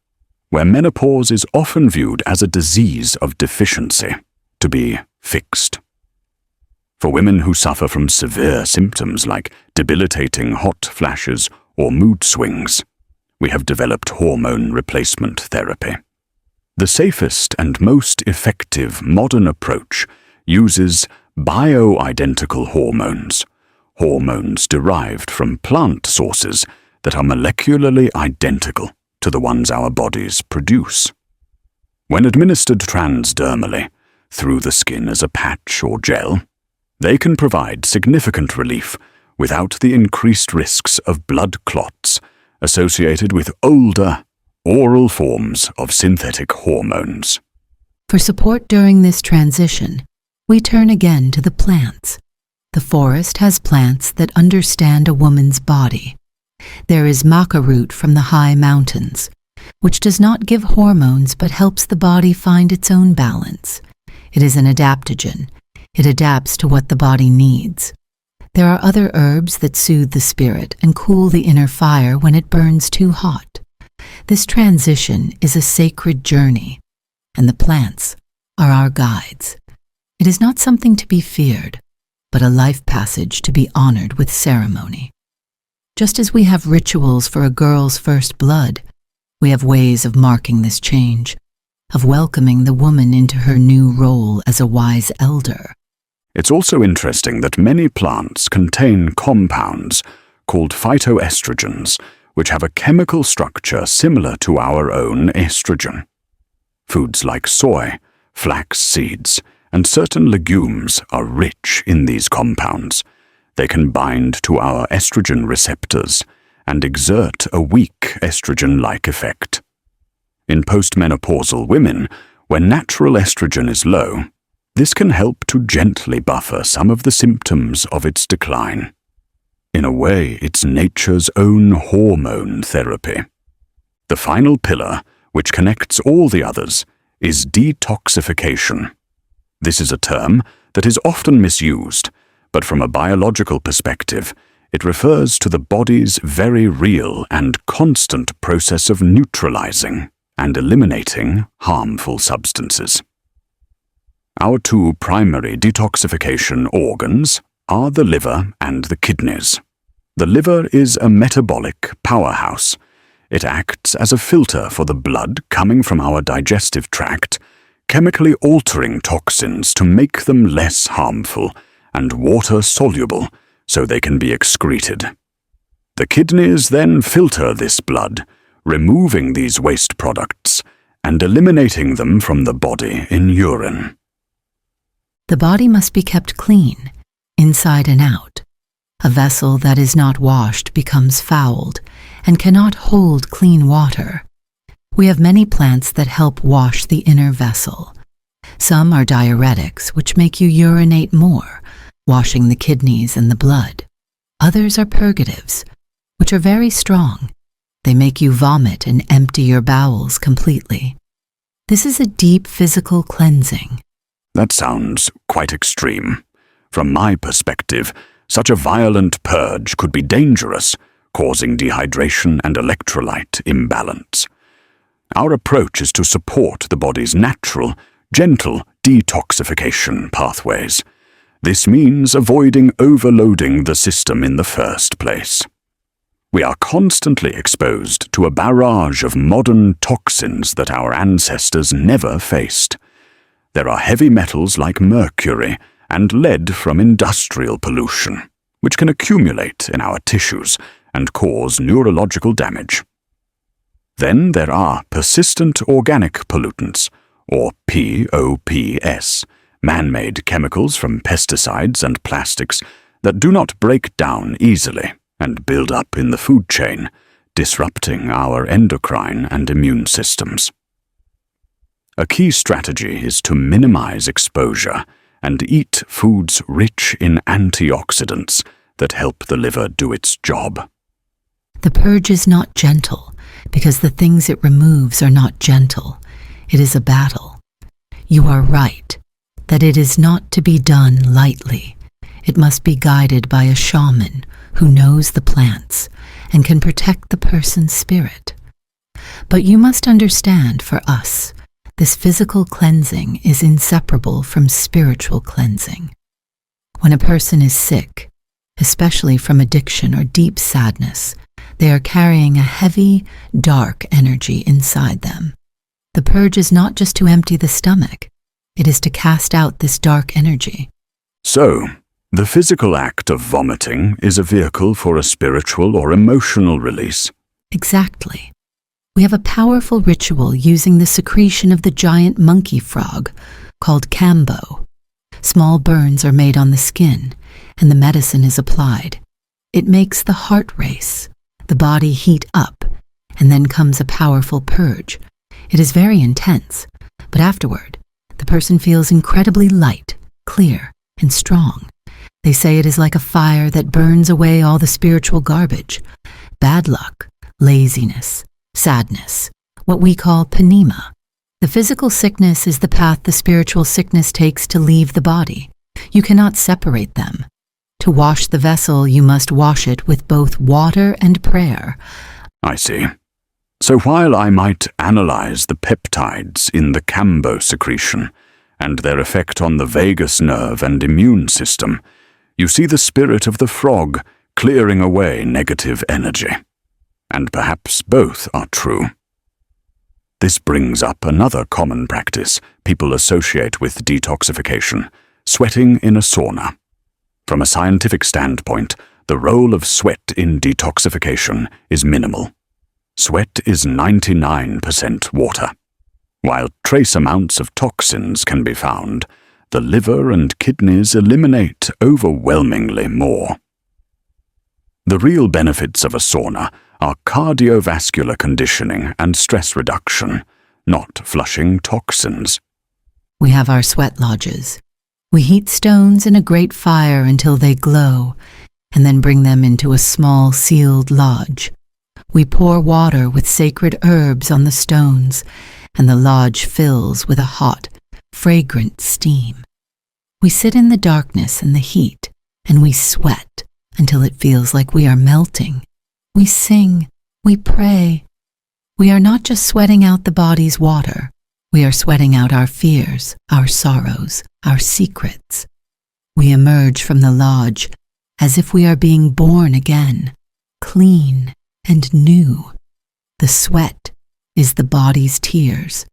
where menopause is often viewed as a disease of deficiency, to be fixed. For women who suffer from severe symptoms like debilitating hot flashes or mood swings, we have developed hormone replacement therapy. The safest and most effective modern approach uses bioidentical hormones, hormones derived from plant sources that are molecularly identical to the ones our bodies produce. When administered transdermally, through the skin as a patch or gel, they can provide significant relief without the increased risks of blood clots associated with older, oral forms of synthetic hormones. For support during this transition, we turn again to the plants. The forest has plants that understand a woman's body. There is maca root from the high mountains, which does not give hormones but helps the body find its own balance. It is an adaptogen. It adapts to what the body needs. There are other herbs that soothe the spirit and cool the inner fire when it burns too hot. This transition is a sacred journey, and the plants are our guides. It is not something to be feared, but a life passage to be honored with ceremony. Just as we have rituals for a girl's first blood, we have ways of marking this change, of welcoming the woman into her new role as a wise elder. It's also interesting that many plants contain compounds called phytoestrogens, which have a chemical structure similar to our own estrogen. Foods like soy, flax seeds, and certain legumes are rich in these compounds. They can bind to our estrogen receptors and exert a weak estrogen-like effect. In postmenopausal women, when natural estrogen is low, this can help to gently buffer some of the symptoms of its decline. In a way, it's nature's own hormone therapy. The final pillar, which connects all the others, is detoxification. This is a term that is often misused, but from a biological perspective, it refers to the body's very real and constant process of neutralizing and eliminating harmful substances. Our two primary detoxification organs are the liver and the kidneys. The liver is a metabolic powerhouse. It acts as a filter for the blood coming from our digestive tract, chemically altering toxins to make them less harmful and water-soluble so they can be excreted. The kidneys then filter this blood, removing these waste products and eliminating them from the body in urine. The body must be kept clean, inside and out. A vessel that is not washed becomes fouled and cannot hold clean water. We have many plants that help wash the inner vessel. Some are diuretics, which make you urinate more, washing the kidneys and the blood. Others are purgatives, which are very strong. They make you vomit and empty your bowels completely. This is a deep physical cleansing. That sounds quite extreme. From my perspective, such a violent purge could be dangerous, causing dehydration and electrolyte imbalance. Our approach is to support the body's natural, gentle detoxification pathways. This means avoiding overloading the system in the first place. We are constantly exposed to a barrage of modern toxins that our ancestors never faced. There are heavy metals like mercury and lead from industrial pollution, which can accumulate in our tissues and cause neurological damage. Then there are persistent organic pollutants, or POPs, man-made chemicals from pesticides and plastics that do not break down easily and build up in the food chain, disrupting our endocrine and immune systems. A key strategy is to minimize exposure and eat foods rich in antioxidants that help the liver do its job. The purge is not gentle because the things it removes are not gentle. It is a battle. You are right that it is not to be done lightly. It must be guided by a shaman who knows the plants and can protect the person's spirit. But you must understand, for us, this physical cleansing is inseparable from spiritual cleansing. When a person is sick, especially from addiction or deep sadness, they are carrying a heavy, dark energy inside them. The purge is not just to empty the stomach, it is to cast out this dark energy. So, the physical act of vomiting is a vehicle for a spiritual or emotional release. Exactly. We have a powerful ritual using the secretion of the giant monkey frog called cambo. Small burns are made on the skin, and the medicine is applied. It makes the heart race, the body heat up, and then comes a powerful purge. It is very intense, but afterward, the person feels incredibly light, clear, and strong. They say it is like a fire that burns away all the spiritual garbage, bad luck, laziness, sadness, what we call panema. The physical sickness is the path the spiritual sickness takes to leave the body. You cannot separate them. To wash the vessel, you must wash it with both water and prayer. I see. So while I might analyze the peptides in the cambo secretion and their effect on the vagus nerve and immune system, you see the spirit of the frog clearing away negative energy. And perhaps both are true. This brings up another common practice people associate with detoxification: sweating in a sauna. From a scientific standpoint, the role of sweat in detoxification is minimal. Sweat is 99% water. While trace amounts of toxins can be found, the liver and kidneys eliminate overwhelmingly more. The real benefits of a sauna are cardiovascular conditioning and stress reduction, not flushing toxins. We have our sweat lodges. We heat stones in a great fire until they glow, and then bring them into a small sealed lodge. We pour water with sacred herbs on the stones, and the lodge fills with a hot, fragrant steam. We sit in the darkness and the heat, and we sweat until it feels like we are melting. We sing, we pray. We are not just sweating out the body's water. We are sweating out our fears, our sorrows, our secrets. We emerge from the lodge as if we are being born again, clean and new. The sweat is the body's tears.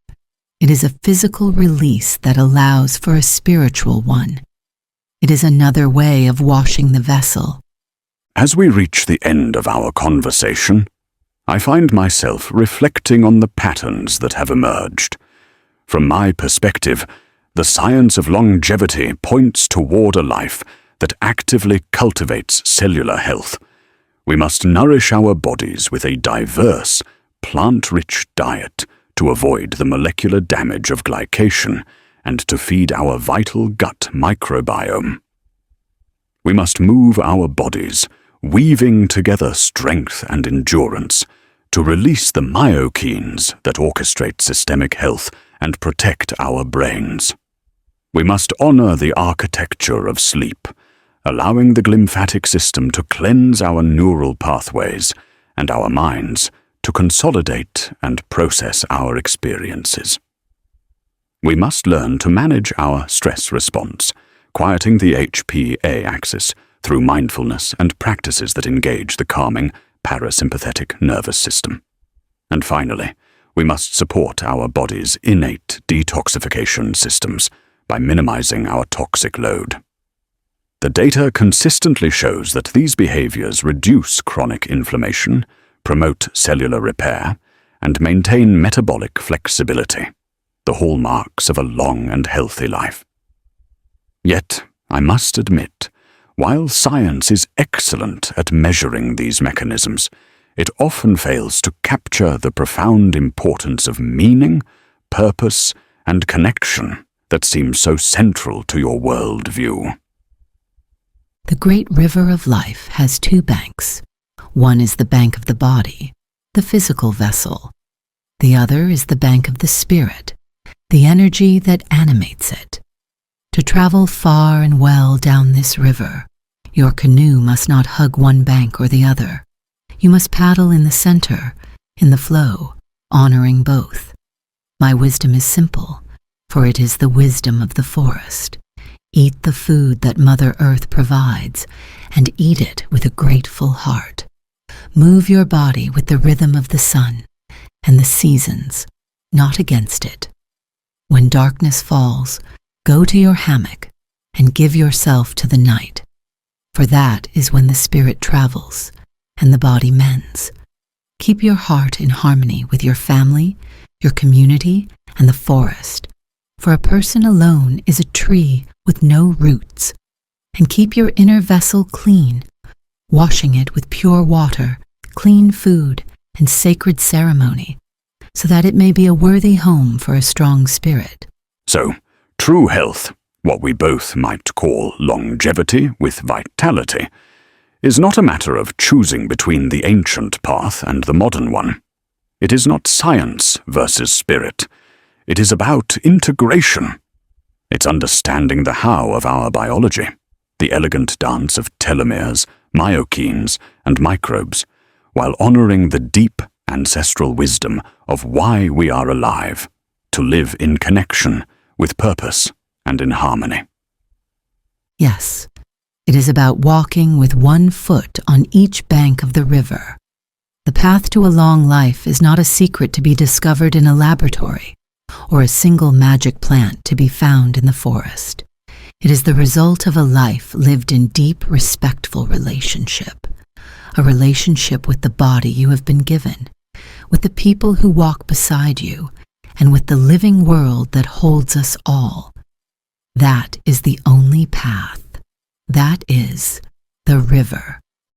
It is a physical release that allows for a spiritual one. It is another way of washing the vessel. As we reach the end of our conversation, I find myself reflecting on the patterns that have emerged. From my perspective, the science of longevity points toward a life that actively cultivates cellular health. We must nourish our bodies with a diverse, plant-rich diet to avoid the molecular damage of glycation and to feed our vital gut microbiome. We must move our bodies, weaving together strength and endurance, to release the myokines that orchestrate systemic health and protect our brains. We must honor the architecture of sleep, allowing the glymphatic system to cleanse our neural pathways and our minds to consolidate and process our experiences. We must learn to manage our stress response, quieting the HPA axis through mindfulness and practices that engage the calming parasympathetic nervous system. And finally, we must support our body's innate detoxification systems by minimizing our toxic load. The data consistently shows that these behaviors reduce chronic inflammation, promote cellular repair, and maintain metabolic flexibility, the hallmarks of a long and healthy life. Yet, I must admit, while science is excellent at measuring these mechanisms, it often fails to capture the profound importance of meaning, purpose, and connection that seems so central to your worldview. The great river of life has two banks. One is the bank of the body, the physical vessel. The other is the bank of the spirit, the energy that animates it. To travel far and well down this river, your canoe must not hug one bank or the other. You must paddle in the center, in the flow, honoring both. My wisdom is simple, for it is the wisdom of the forest. Eat the food that Mother Earth provides, and eat it with a grateful heart. Move your body with the rhythm of the sun and the seasons, not against it. When darkness falls, go to your hammock and give yourself to the night, for that is when the spirit travels and the body mends. Keep your heart in harmony with your family, your community, and the forest, for a person alone is a tree with no roots. And keep your inner vessel clean, washing it with pure water, clean food, and sacred ceremony, so that it may be a worthy home for a strong spirit. So, true health, what we both might call longevity with vitality, is not a matter of choosing between the ancient path and the modern one. It is not science versus spirit. It is about integration. It's understanding the how of our biology, the elegant dance of telomeres, myokines, and microbes, while honoring the deep ancestral wisdom of why we are alive, to live in connection, with purpose, and in harmony. Yes, it is about walking with one foot on each bank of the river. The path to a long life is not a secret to be discovered in a laboratory, or a single magic plant to be found in the forest. It is the result of a life lived in deep, respectful relationship, a relationship with the body you have been given, with the people who walk beside you, and with the living world that holds us all. That is the only path. That is the river.